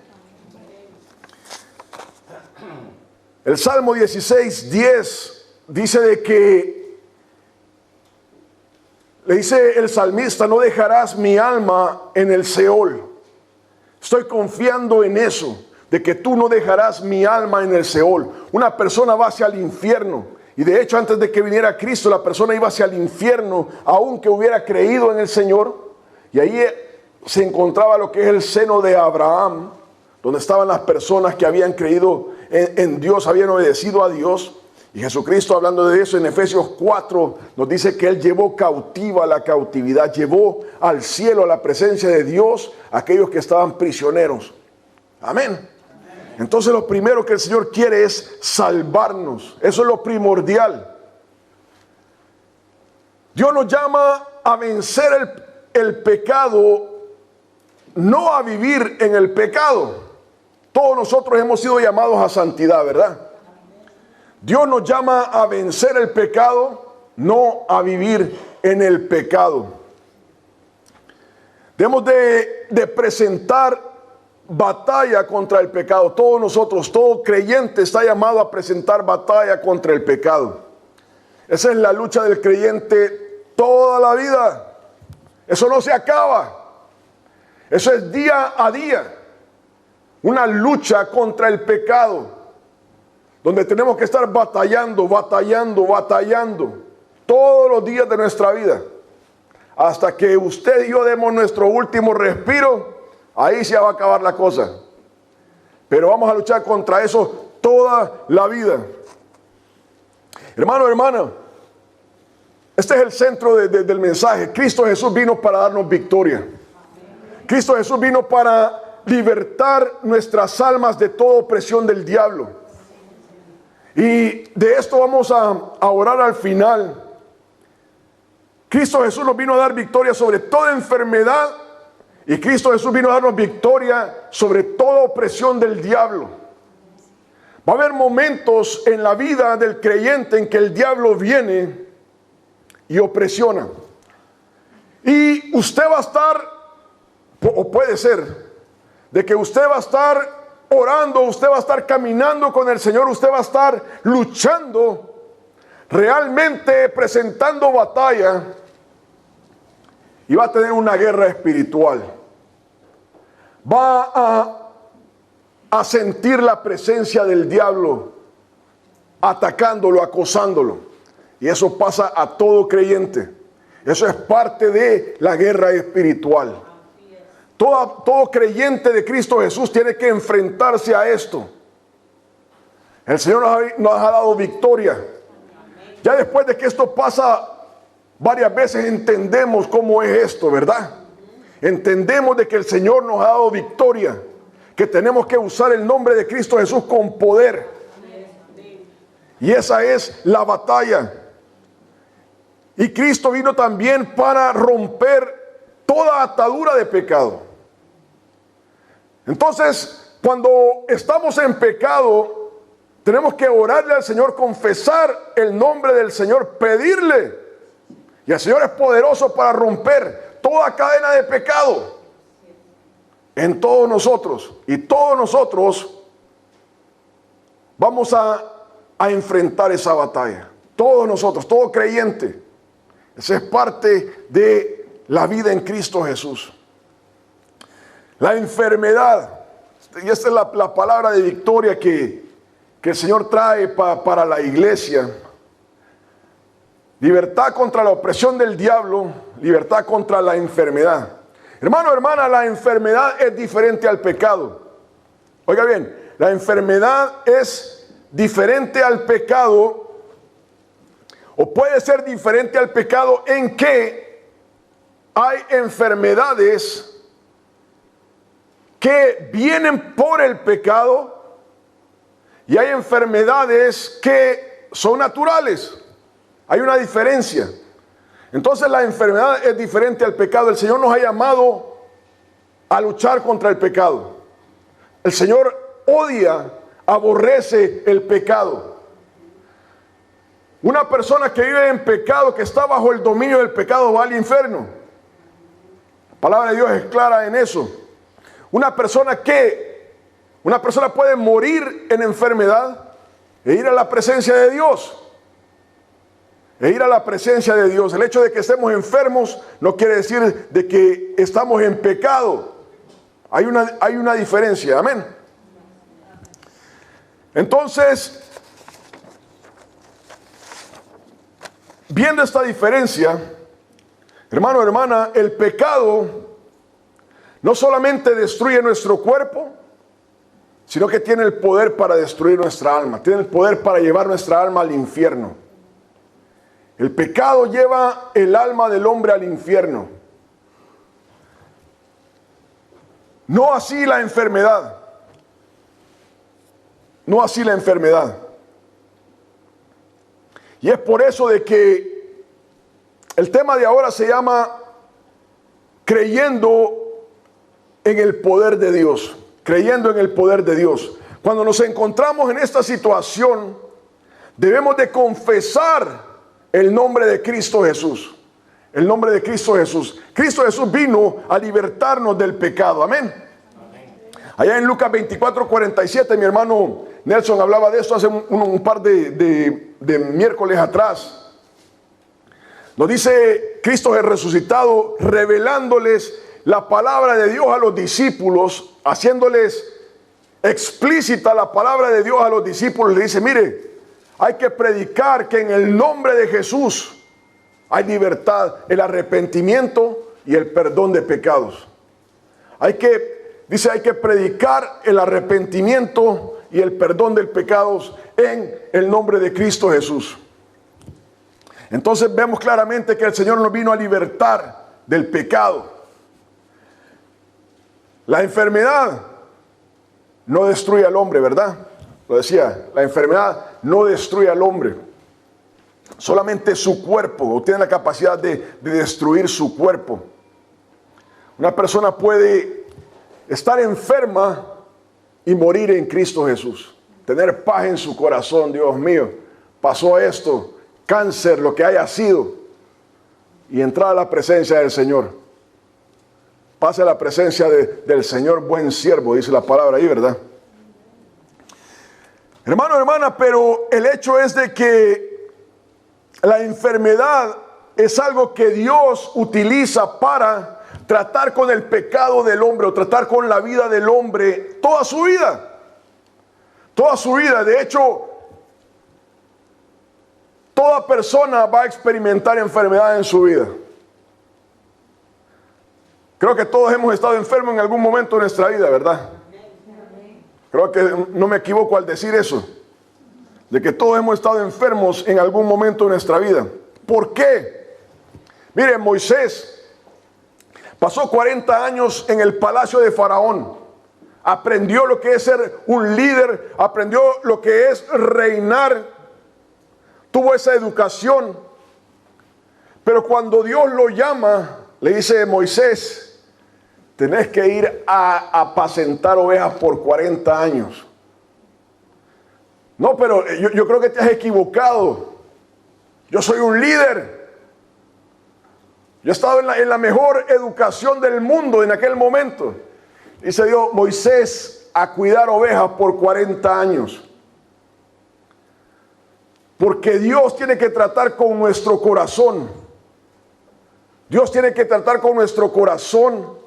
El Salmo 16:10 dice de que, le dice el salmista: no dejarás mi alma en el Seol. Estoy confiando en eso, de que tú no dejarás mi alma en el Seol. Una persona va hacia el infierno. Y de hecho, antes de que viniera Cristo, la persona iba hacia el infierno, aunque hubiera creído en el Señor. Y ahí se encontraba lo que es el seno de Abraham, donde estaban las personas que habían creído en Dios, habían obedecido a Dios. Y Jesucristo, hablando de eso en Efesios 4, nos dice que Él llevó cautiva la cautividad, llevó al cielo, a la presencia de Dios, a aquellos que estaban prisioneros. Amén. Entonces lo primero que el Señor quiere es salvarnos. Eso es lo primordial. Dios nos llama a vencer el pecado, no a vivir en el pecado. Todos nosotros hemos sido llamados a santidad, ¿verdad? Dios nos llama a vencer el pecado, no a vivir en el pecado. Debemos de presentar batalla contra el pecado. Todos nosotros, todo creyente está llamado a presentar batalla contra el pecado. Esa es la lucha del creyente toda la vida. Eso no se acaba. Eso es día a día. Una lucha contra el pecado, donde tenemos que estar batallando todos los días de nuestra vida, hasta que usted y yo demos nuestro último respiro. Ahí se va a acabar la cosa. Pero vamos a luchar contra eso toda la vida. Hermano, hermana, este es el centro del mensaje. Cristo Jesús vino para darnos victoria. Cristo Jesús vino para libertar nuestras almas de toda opresión del diablo. Y de esto vamos a orar al final. Cristo Jesús nos vino a dar victoria sobre toda enfermedad. Y Cristo Jesús vino a darnos victoria sobre toda opresión del diablo. Va a haber momentos en la vida del creyente en que el diablo viene y opresiona. Y usted va a estar, o puede ser, de que usted va a estar orando, usted va a estar caminando con el Señor, usted va a estar luchando, realmente presentando batalla, y va a tener una guerra espiritual. Va a sentir la presencia del diablo atacándolo, acosándolo. Y eso pasa a todo creyente. Eso es parte de la guerra espiritual. Todo creyente de Cristo Jesús tiene que enfrentarse a esto. El Señor nos ha dado victoria. Ya después de que esto pasa varias veces, entendemos cómo es esto, ¿verdad? Entendemos de que el Señor nos ha dado victoria, que tenemos que usar el nombre de Cristo Jesús con poder. Y esa es la batalla. Y Cristo vino también para romper toda atadura de pecado. Entonces, cuando estamos en pecado, tenemos que orarle al Señor, confesar el nombre del Señor, pedirle. Y el Señor es poderoso para romper toda cadena de pecado en todos nosotros. Y todos nosotros vamos a enfrentar esa batalla. Todos nosotros, todo creyente. Esa es parte de la vida en Cristo Jesús. La enfermedad. Y esta es la palabra de victoria que el Señor trae para la iglesia. Libertad contra la opresión del diablo, libertad contra la enfermedad. Hermano, hermana, la enfermedad es diferente al pecado. Oiga bien, la enfermedad es diferente al pecado, o puede ser diferente al pecado en que hay enfermedades que vienen por el pecado y hay enfermedades que son naturales. Hay una diferencia. Entonces la enfermedad es diferente al pecado. El Señor nos ha llamado a luchar contra el pecado. El Señor odia, aborrece el pecado. Una persona que vive en pecado, que está bajo el dominio del pecado, va al infierno. La palabra de Dios es clara en eso. Una persona puede morir en enfermedad e ir a la presencia de Dios. E ir a la presencia de Dios. El hecho de que estemos enfermos no quiere decir de que estamos en pecado. Hay una diferencia. Amén. Entonces, viendo esta diferencia, hermano, hermana, el pecado no solamente destruye nuestro cuerpo, sino que tiene el poder para destruir nuestra alma. Tiene el poder para llevar nuestra alma al infierno. El pecado lleva el alma del hombre al infierno. No así la enfermedad. No así la enfermedad. Y es por eso de que el tema de ahora se llama creyendo en el poder de Dios. Creyendo en el poder de Dios. Cuando nos encontramos en esta situación, debemos de confesar el nombre de Cristo Jesús. El nombre de Cristo Jesús. Cristo Jesús vino a libertarnos del pecado. Amén. Allá en Lucas 24:47, mi hermano Nelson hablaba de esto hace un par de miércoles atrás. Nos dice Cristo es resucitado, revelándoles la palabra de Dios a los discípulos, haciéndoles explícita la palabra de Dios a los discípulos. Le dice, mire, hay que predicar que en el nombre de Jesús hay libertad, el arrepentimiento y el perdón de pecados. Hay que predicar el arrepentimiento y el perdón de pecados en el nombre de Cristo Jesús. Entonces vemos claramente que el Señor nos vino a libertar del pecado. La enfermedad no destruye al hombre, ¿verdad? Lo decía, la enfermedad no destruye al hombre. Solamente su cuerpo tiene la capacidad de destruir su cuerpo. Una persona puede estar enferma y morir en Cristo Jesús. Tener paz en su corazón. Dios mío, pasó esto, cáncer, lo que haya sido, y entrar a la presencia del Señor. Pase a la presencia del Señor, buen siervo, dice la palabra ahí, ¿verdad? Hermano, hermana, pero el hecho es de que la enfermedad es algo que Dios utiliza para tratar con el pecado del hombre o tratar con la vida del hombre toda su vida. Toda su vida. De hecho, toda persona va a experimentar enfermedad en su vida. Creo que todos hemos estado enfermos en algún momento de nuestra vida, ¿verdad? Creo que no me equivoco al decir eso, de que todos hemos estado enfermos en algún momento de nuestra vida. ¿Por qué? Miren, Moisés pasó 40 años en el palacio de Faraón. Aprendió lo que es ser un líder, aprendió lo que es reinar, tuvo esa educación. Pero cuando Dios lo llama, le dice: Moisés, tenés que ir a apacentar ovejas por 40 años. No, pero yo creo que te has equivocado. Yo soy un líder. Yo he estado en la mejor educación del mundo en aquel momento. Y se dio Moisés a cuidar ovejas por 40 años. Porque Dios tiene que tratar con nuestro corazón. Dios tiene que tratar con nuestro corazón.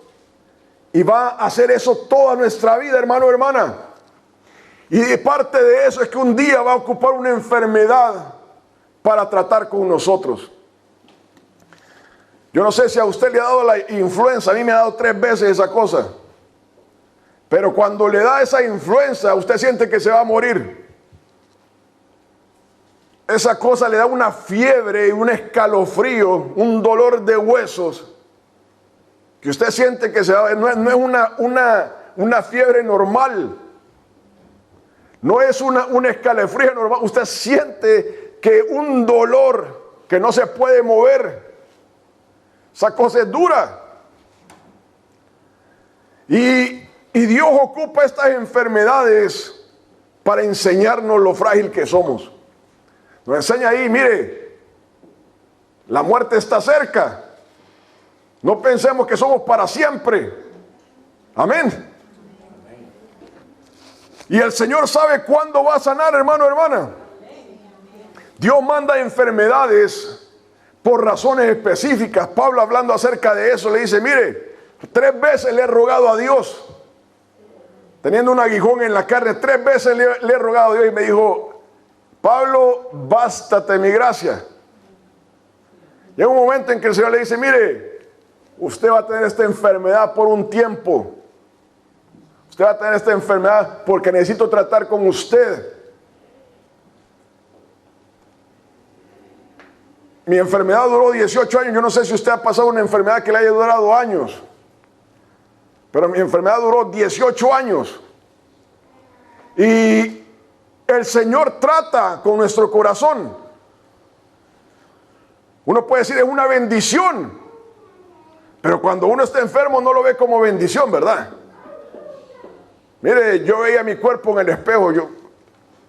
Y va a hacer eso toda nuestra vida, hermano, hermana. Y parte de eso es que un día va a ocupar una enfermedad para tratar con nosotros. Yo no sé si a usted le ha dado la influenza. A mí me ha dado 3 veces esa cosa. Pero cuando le da esa influenza, usted siente que se va a morir. Esa cosa le da una fiebre, un escalofrío, un dolor de huesos, que usted siente que se va. No es una fiebre normal. No es un escalofrío normal. Usted siente que un dolor que no se puede mover. Esa cosa es dura. Y Dios ocupa estas enfermedades para enseñarnos lo frágil que somos. Nos enseña ahí: mire, la muerte está cerca. No pensemos que somos para siempre. Amén. Y el Señor sabe cuándo va a sanar, hermano, hermana. Dios manda enfermedades por razones específicas. Pablo, hablando acerca de eso, le dice: mire, 3 veces le he rogado a Dios, teniendo un aguijón en la carne, 3 veces le he rogado a Dios, y me dijo: Pablo, bástate mi gracia. Llega un momento en que el Señor le dice: mire, usted va a tener esta enfermedad por un tiempo. Usted va a tener esta enfermedad porque necesito tratar con usted. Mi enfermedad duró 18 años. Yo no sé si usted ha pasado una enfermedad que le haya durado años, pero mi enfermedad duró 18 años. Y el Señor trata con nuestro corazón. Uno puede decir: es una bendición, pero cuando uno está enfermo no lo ve como bendición, ¿verdad? Mire, yo veía mi cuerpo en el espejo. Yo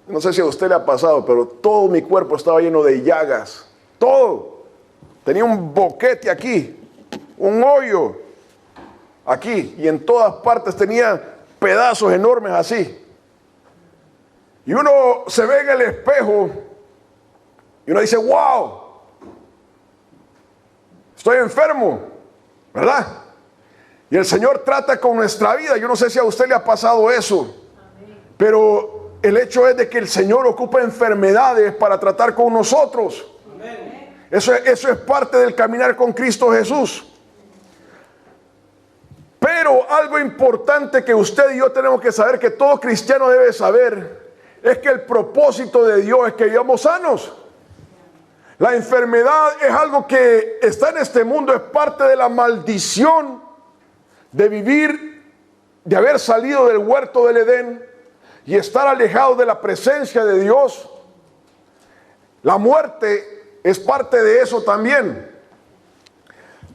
no sé si a usted le ha pasado, pero todo mi cuerpo estaba lleno de llagas. Todo. Tenía un boquete aquí, un hoyo aquí, y en todas partes tenía pedazos enormes así. Y uno se ve en el espejo y uno dice: wow, estoy enfermo, ¿verdad? Y el Señor trata con nuestra vida. Yo no sé si a usted le ha pasado eso, pero el hecho es de que el Señor ocupa enfermedades para tratar con nosotros. Eso es parte del caminar con Cristo Jesús. Pero algo importante que usted y yo tenemos que saber, que todo cristiano debe saber, es que el propósito de Dios es que vivamos sanos. La enfermedad es algo que está en este mundo, es parte de la maldición de vivir, de haber salido del huerto del Edén y estar alejado de la presencia de Dios. La muerte es parte de eso también.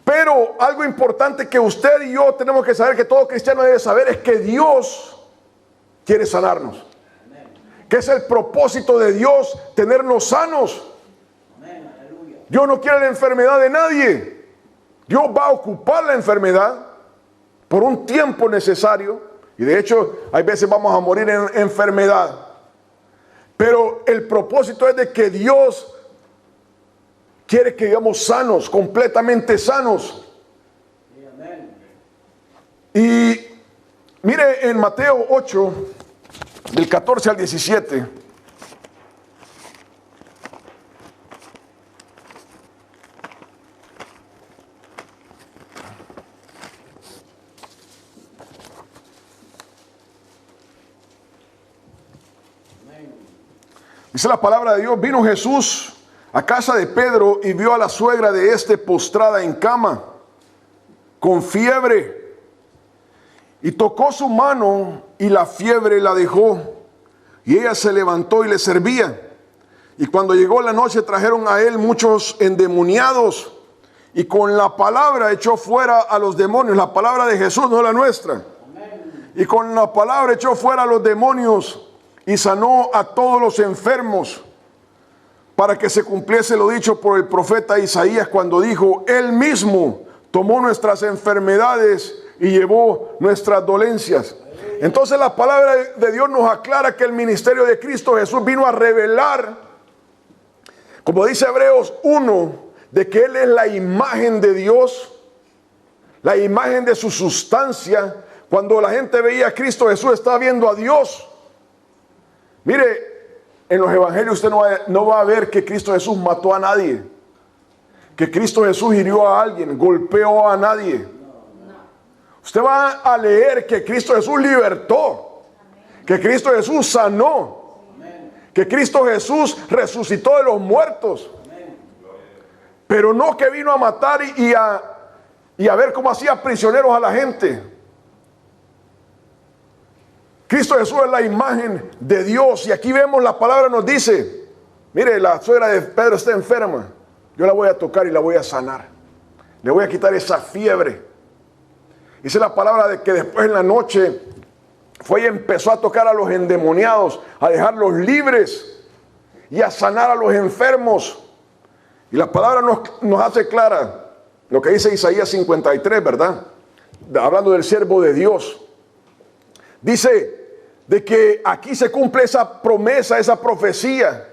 Pero algo importante que usted y yo tenemos que saber, que todo cristiano debe saber, es que Dios quiere sanarnos. Que es el propósito de Dios, tenernos sanos. Dios no quiere la enfermedad de nadie. Dios va a ocupar la enfermedad por un tiempo necesario. Y de hecho, hay veces vamos a morir en enfermedad. Pero el propósito es de que Dios quiere que vivamos sanos, completamente sanos. Y mire en Mateo 8, del 14 al 17. Dice la palabra de Dios: vino Jesús a casa de Pedro y vio a la suegra de éste postrada en cama, con fiebre. Y tocó su mano y la fiebre la dejó. Y ella se levantó y le servía. Y cuando llegó la noche trajeron a él muchos endemoniados y con la palabra echó fuera a los demonios. La palabra de Jesús, no la nuestra. Y con la palabra echó fuera a los demonios y sanó a todos los enfermos, para que se cumpliese lo dicho por el profeta Isaías cuando dijo: Él mismo tomó nuestras enfermedades y llevó nuestras dolencias. Entonces la palabra de Dios nos aclara que el ministerio de Cristo Jesús vino a revelar, como dice Hebreos 1, de que Él es la imagen de Dios, la imagen de su sustancia. Cuando la gente veía a Cristo Jesús, estaba viendo a Dios. Mire, en los evangelios usted no va a ver que Cristo Jesús mató a nadie, que Cristo Jesús hirió a alguien, golpeó a nadie. Usted va a leer que Cristo Jesús libertó, que Cristo Jesús sanó, que Cristo Jesús resucitó de los muertos. Pero no que vino a matar y a ver cómo hacía prisioneros a la gente. Cristo Jesús es la imagen de Dios. Y aquí vemos, la palabra nos dice: mire, la suegra de Pedro está enferma, yo la voy a tocar y la voy a sanar, le voy a quitar esa fiebre. Dice la palabra de que después en la noche fue y empezó a tocar a los endemoniados, a dejarlos libres y a sanar a los enfermos. Y la palabra nos hace clara lo que dice Isaías 53, ¿verdad? Hablando del siervo de Dios. Dice de que aquí se cumple esa promesa, esa profecía,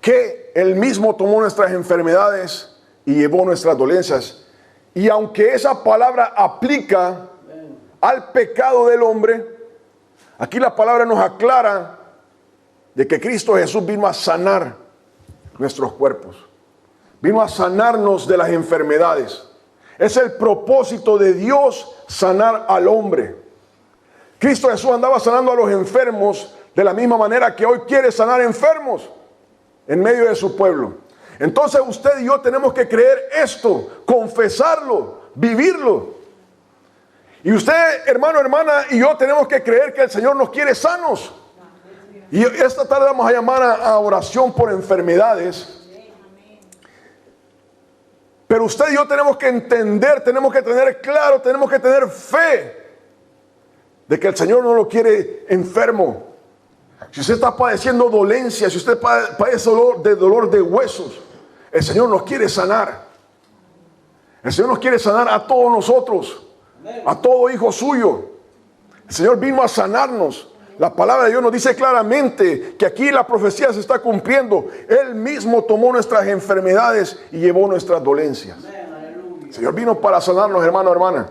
que Él mismo tomó nuestras enfermedades y llevó nuestras dolencias. Y aunque esa palabra aplica al pecado del hombre, aquí la palabra nos aclara de que Cristo Jesús vino a sanar nuestros cuerpos, vino a sanarnos de las enfermedades. Es el propósito de Dios, sanar al hombre. Cristo Jesús andaba sanando a los enfermos de la misma manera que hoy quiere sanar enfermos en medio de su pueblo. Entonces usted y yo tenemos que creer esto, confesarlo, vivirlo. Y usted, hermano, hermana, y yo tenemos que creer que el Señor nos quiere sanos. Y esta tarde vamos a llamar a oración por enfermedades. Pero usted y yo tenemos que entender, tenemos que tener claro, tenemos que tener fe de que el Señor no lo quiere enfermo. Si usted está padeciendo dolencia, si usted padece dolor de huesos, el Señor nos quiere sanar. El Señor nos quiere sanar a todos nosotros, a todo hijo suyo. El Señor vino a sanarnos. La palabra de Dios nos dice claramente que aquí la profecía se está cumpliendo. Él mismo tomó nuestras enfermedades y llevó nuestras dolencias. El Señor vino para sanarnos, hermano, hermana.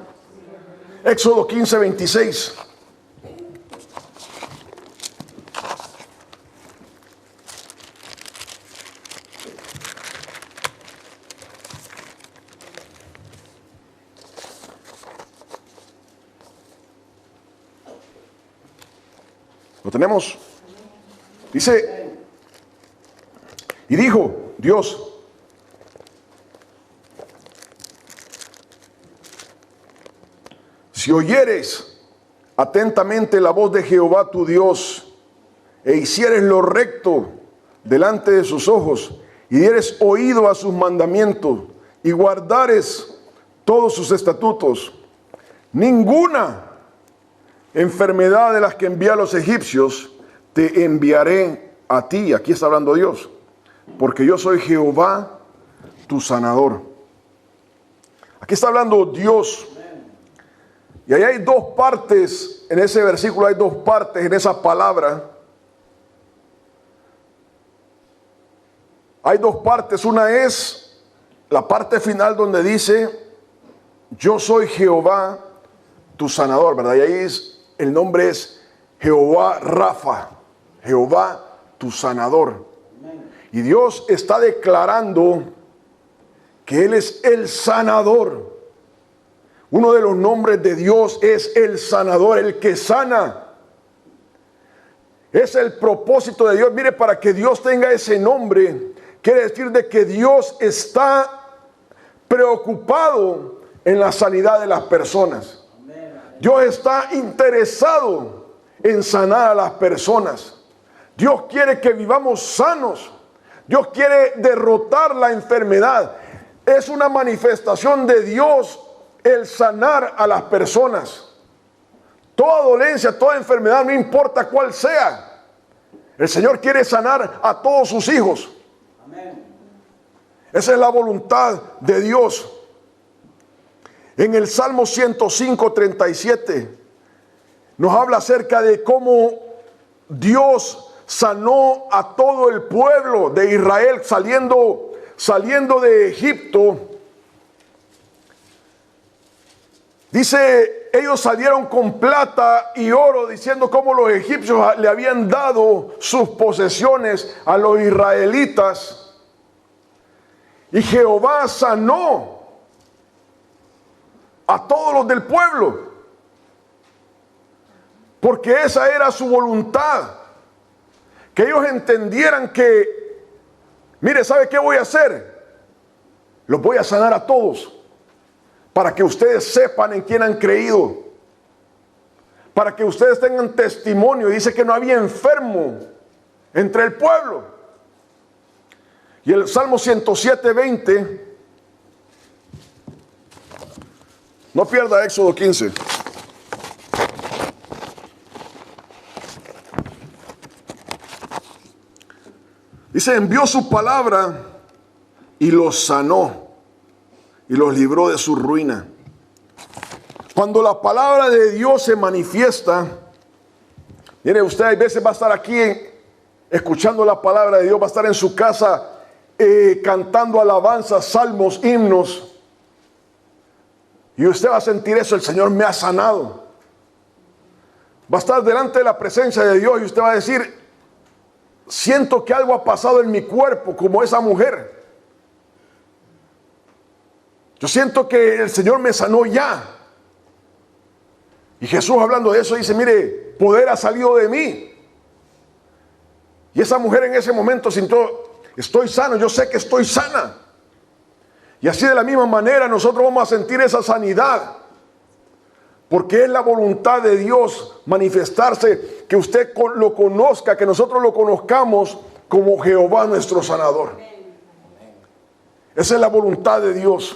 Éxodo 15, 26. ¿Lo tenemos? Dice, y dijo Dios: si oyeres atentamente la voz de Jehová tu Dios, e hicieres lo recto delante de sus ojos, y dieres oído a sus mandamientos, y guardares todos sus estatutos, ninguna enfermedad de las que envié a los egipcios te enviaré a ti. Aquí está hablando Dios, porque yo soy Jehová tu sanador. Aquí está hablando Dios. Y ahí hay dos partes, en ese versículo hay dos partes, en esa palabra. Hay dos partes. Una es la parte final donde dice: yo soy Jehová tu sanador, ¿verdad? Y ahí el nombre es Jehová Rafa, Jehová tu sanador. Y Dios está declarando que Él es el sanador. Uno de los nombres de Dios es el sanador, el que sana. Es el propósito de Dios. Mire, para que Dios tenga ese nombre, quiere decir de que Dios está preocupado en la sanidad de las personas. Dios está interesado en sanar a las personas. Dios quiere que vivamos sanos. Dios quiere derrotar la enfermedad. Es una manifestación de Dios el sanar a las personas. Toda dolencia, toda enfermedad, no importa cuál sea. El Señor quiere sanar a todos sus hijos. Amén. Esa es la voluntad de Dios. En el Salmo 105:37 nos habla acerca de cómo Dios sanó a todo el pueblo de Israel saliendo de Egipto. Dice, ellos salieron con plata y oro, diciendo cómo los egipcios le habían dado sus posesiones a los israelitas. Y Jehová sanó a todos los del pueblo, porque esa era su voluntad. Que ellos entendieran que, mire, ¿sabe qué voy a hacer? Los voy a sanar a todos, para que ustedes sepan en quién han creído, para que ustedes tengan testimonio. Dice que no había enfermo entre el pueblo. Y el Salmo 107:20, no pierda Éxodo 15. Dice, envió su palabra y los sanó y los libró de su ruina. Cuando la palabra de Dios se manifiesta, mire usted, hay veces va a estar aquí escuchando la palabra de Dios, va a estar en su casa cantando alabanzas, salmos, himnos, y usted va a sentir eso: el Señor me ha sanado. Va a estar delante de la presencia de Dios y usted va a decir: siento que algo ha pasado en mi cuerpo, como esa mujer. Yo siento que el Señor me sanó ya. Y Jesús, hablando de eso, dice: mire, poder ha salido de mí. Y esa mujer en ese momento sintió: estoy sano, yo sé que estoy sana. Y así, de la misma manera, nosotros vamos a sentir esa sanidad, porque es la voluntad de Dios manifestarse, que usted lo conozca, que nosotros lo conozcamos como Jehová nuestro sanador. Esa es la voluntad de Dios.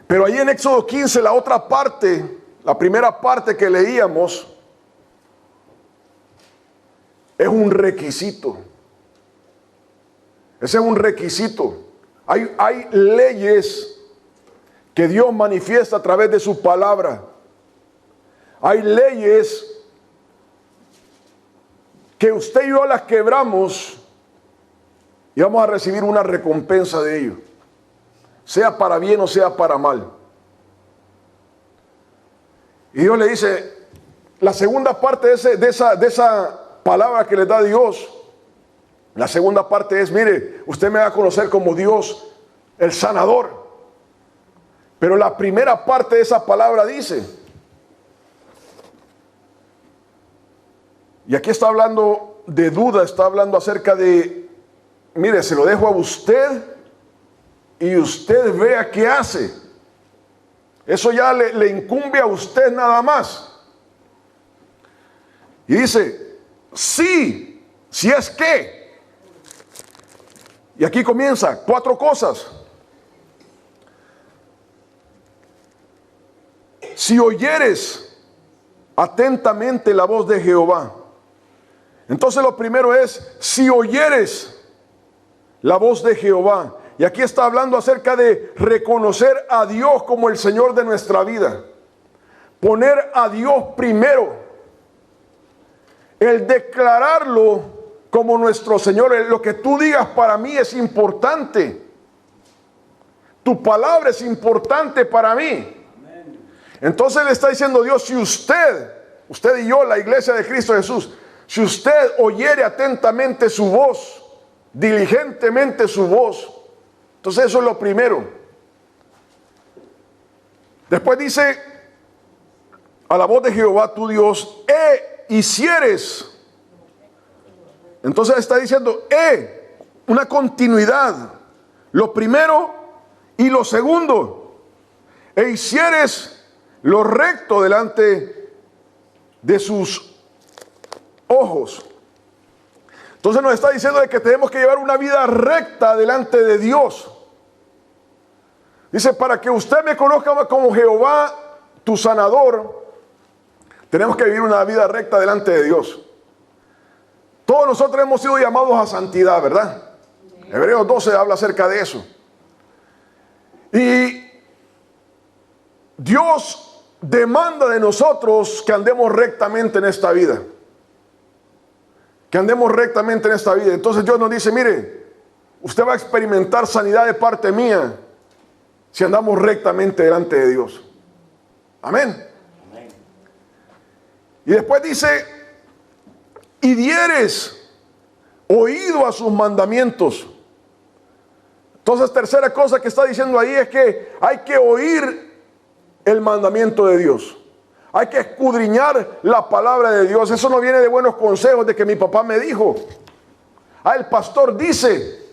Pero ahí en Éxodo 15, la otra parte, la primera parte que leíamos, es un requisito. Ese es un requisito. Hay leyes que Dios manifiesta a través de su palabra. Hay leyes que usted y yo las quebramos y vamos a recibir una recompensa de ello, sea para bien o sea para mal. Y Dios le dice, la segunda parte de esa palabra que le da Dios, la segunda parte es: mire, usted me va a conocer como Dios, el sanador. Pero la primera parte de esa palabra dice, y aquí está hablando de duda, está hablando acerca de, mire, se lo dejo a usted y usted vea qué hace. Eso ya le incumbe a usted nada más. Y dice, sí, si es que. Y aquí comienza 4 cosas. Si oyeres atentamente la voz de Jehová. Entonces lo primero es: si oyeres la voz de Jehová. Y aquí está hablando acerca de reconocer a Dios como el Señor de nuestra vida. Poner a Dios primero. El declararlo como nuestro Señor. Lo que tú digas para mí es importante. Tu palabra es importante para mí. Entonces le está diciendo Dios: si usted y yo, la iglesia de Cristo Jesús, si usted oyere atentamente su voz, diligentemente su voz, entonces eso es lo primero. Después dice: a la voz de Jehová tu Dios, hicieres. Entonces está diciendo una continuidad. Lo primero y lo segundo. Hicieres lo recto delante de sus ojos. Entonces nos está diciendo de que tenemos que llevar una vida recta delante de Dios. Dice, para que usted me conozca como Jehová, tu sanador, tenemos que vivir una vida recta delante de Dios. Todos nosotros hemos sido llamados a santidad, ¿verdad? Hebreos 12 habla acerca de eso. Y Dios demanda de nosotros que andemos rectamente en esta vida. Que andemos rectamente en esta vida. Entonces Dios nos dice, mire, usted va a experimentar sanidad de parte mía si andamos rectamente delante de Dios. Amén. Y después dice, y dieres oído a sus mandamientos. Entonces, tercera cosa que está diciendo ahí es que hay que oír el mandamiento de Dios. Hay que escudriñar la palabra de Dios. Eso no viene de buenos consejos de que mi papá me dijo. El pastor dice.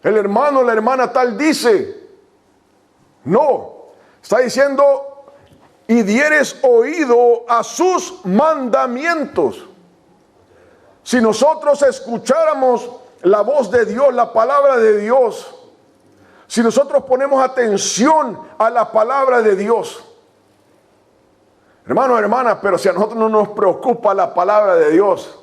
El hermano, la hermana tal dice. No. Está diciendo, y dieres oído a sus mandamientos. Si nosotros escucháramos la voz de Dios, la palabra de Dios, si nosotros ponemos atención a la palabra de Dios, hermano, hermana, pero si a nosotros no nos preocupa la palabra de Dios,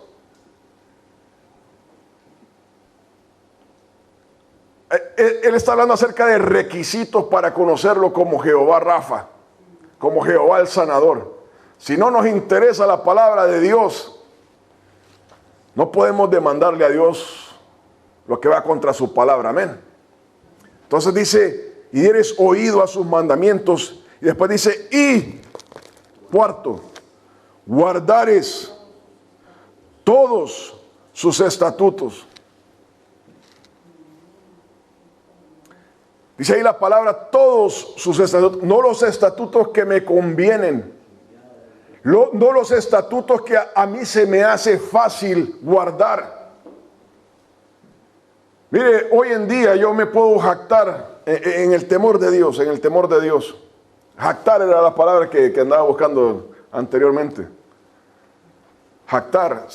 él está hablando acerca de requisitos para conocerlo como Jehová Rafa, como Jehová el sanador. Si no nos interesa la palabra de Dios, no podemos demandarle a Dios lo que va contra su palabra. Amén. Entonces dice, y dieres oído a sus mandamientos. Y después dice, y cuarto, guardares todos sus estatutos. Dice ahí la palabra, todos sus estatutos, no los estatutos que me convienen, no los estatutos que a mí se me hace fácil guardar. Mire, hoy en día yo me puedo jactar en el temor de Dios, en el temor de Dios. Jactar era la palabra que andaba buscando anteriormente. Jactar.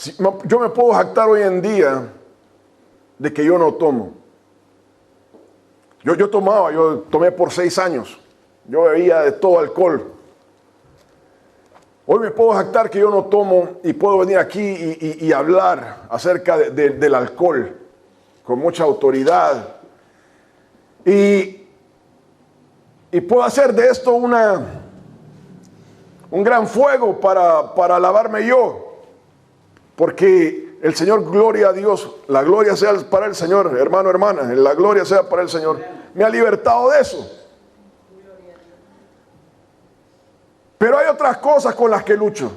Yo me puedo jactar hoy en día de que yo no tomo. Yo tomé por 6 años. Yo bebía de todo alcohol. Hoy me puedo jactar que yo no tomo y puedo venir aquí y hablar acerca del alcohol con mucha autoridad. Y puedo hacer de esto un gran fuego para alabarme yo. Porque el Señor, gloria a Dios, la gloria sea para el Señor, hermano, hermana, la gloria sea para el Señor. Me ha libertado de eso. Pero hay otras cosas con las que lucho.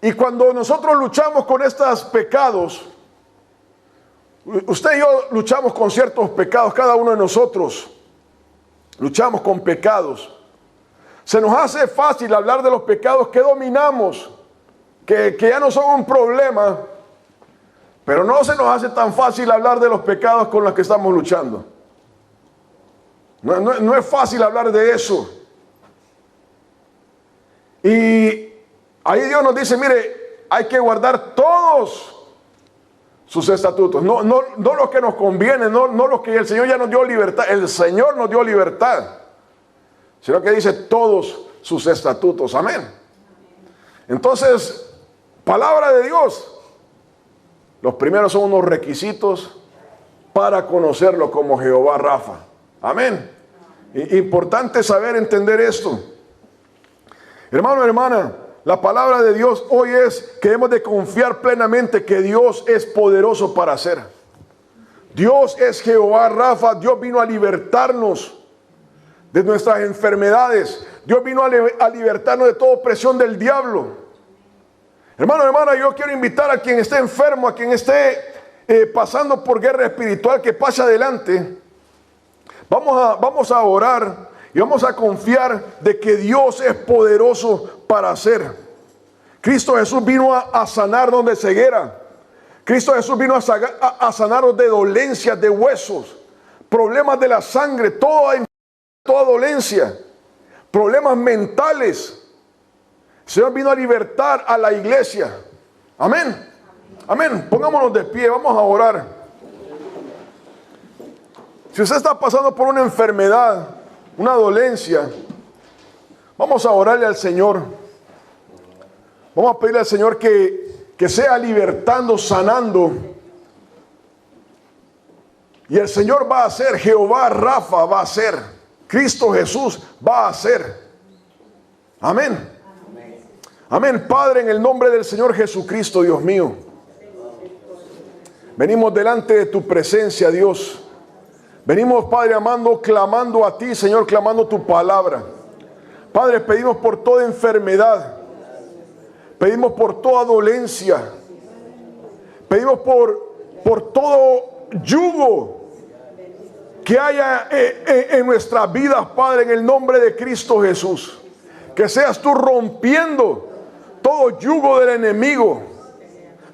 Y cuando nosotros luchamos con estos pecados, usted y yo luchamos con ciertos pecados, cada uno de nosotros luchamos con pecados. Se nos hace fácil hablar de los pecados que dominamos, que ya no son un problema, pero no se nos hace tan fácil hablar de los pecados con los que estamos luchando. No es fácil hablar de eso. Y ahí Dios nos dice, mire, hay que guardar todos sus estatutos, no los que nos convienen, no los que el Señor ya nos dio libertad, el Señor nos dio libertad, sino que dice todos sus estatutos. Amén. Entonces, palabra de Dios, los primeros son unos requisitos para conocerlo como Jehová Rafa. Amén. Importante saber entender esto. Hermano, hermana, la palabra de Dios hoy es que hemos de confiar plenamente que Dios es poderoso para hacer. Dios es Jehová Rafa. Dios vino a libertarnos de nuestras enfermedades. Dios vino a libertarnos de toda opresión del diablo. Hermano, hermana, yo quiero invitar a quien esté enfermo, a quien esté pasando por guerra espiritual, que pase adelante. Vamos a orar. Y vamos a confiar de que Dios es poderoso para hacer. Cristo Jesús vino a sanarnos de ceguera. Cristo Jesús vino a sanarnos de dolencias de huesos, problemas de la sangre, toda dolencia, problemas mentales. El Señor vino a libertar a la iglesia. Amén. Amén. Pongámonos de pie, vamos a orar. Si usted está pasando por una enfermedad, una dolencia, vamos a orarle al Señor. Vamos a pedirle al Señor que sea libertando, sanando. Y el Señor va a hacer, Jehová Rafa va a hacer, Cristo Jesús va a hacer. Amén. Amén. Padre, en el nombre del Señor Jesucristo, Dios mío, venimos delante de tu presencia, Dios. Venimos, Padre amado, clamando a ti, Señor, clamando tu palabra. Padre, pedimos por toda enfermedad. Pedimos por toda dolencia. Pedimos por todo yugo que haya en nuestras vidas, Padre, en el nombre de Cristo Jesús. Que seas tú rompiendo todo yugo del enemigo,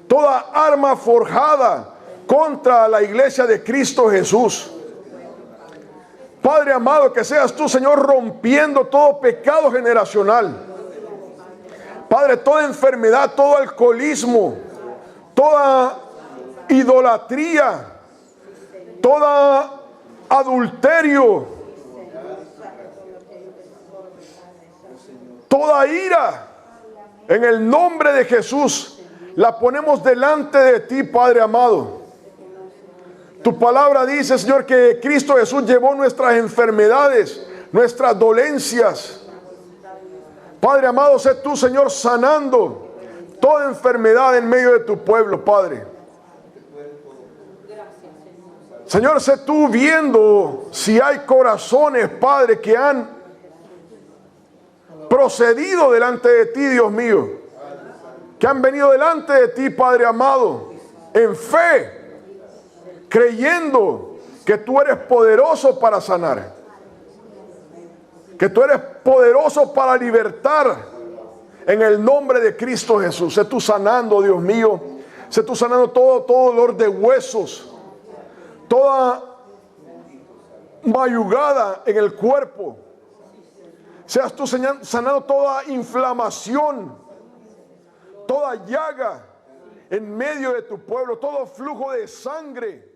toda arma forjada contra la iglesia de Cristo Jesús. Padre amado, que seas tú, Señor, rompiendo todo pecado generacional. Padre, toda enfermedad, todo alcoholismo, toda idolatría, todo adulterio, toda ira, en el nombre de Jesús, la ponemos delante de ti, Padre amado. Tu palabra dice, Señor, que Cristo Jesús llevó nuestras enfermedades, nuestras dolencias. Padre amado, sé tú, Señor, sanando toda enfermedad en medio de tu pueblo, Padre. Señor, sé tú viendo si hay corazones, Padre, que han procedido delante de ti, Dios mío, que han venido delante de ti, Padre amado, en fe, creyendo que tú eres poderoso para sanar, que tú eres poderoso para libertar, en el nombre de Cristo Jesús. Sé tú sanando, Dios mío, sé tú sanando todo dolor de huesos, toda mayugada en el cuerpo. Seas tú sanando toda inflamación, toda llaga en medio de tu pueblo, todo flujo de sangre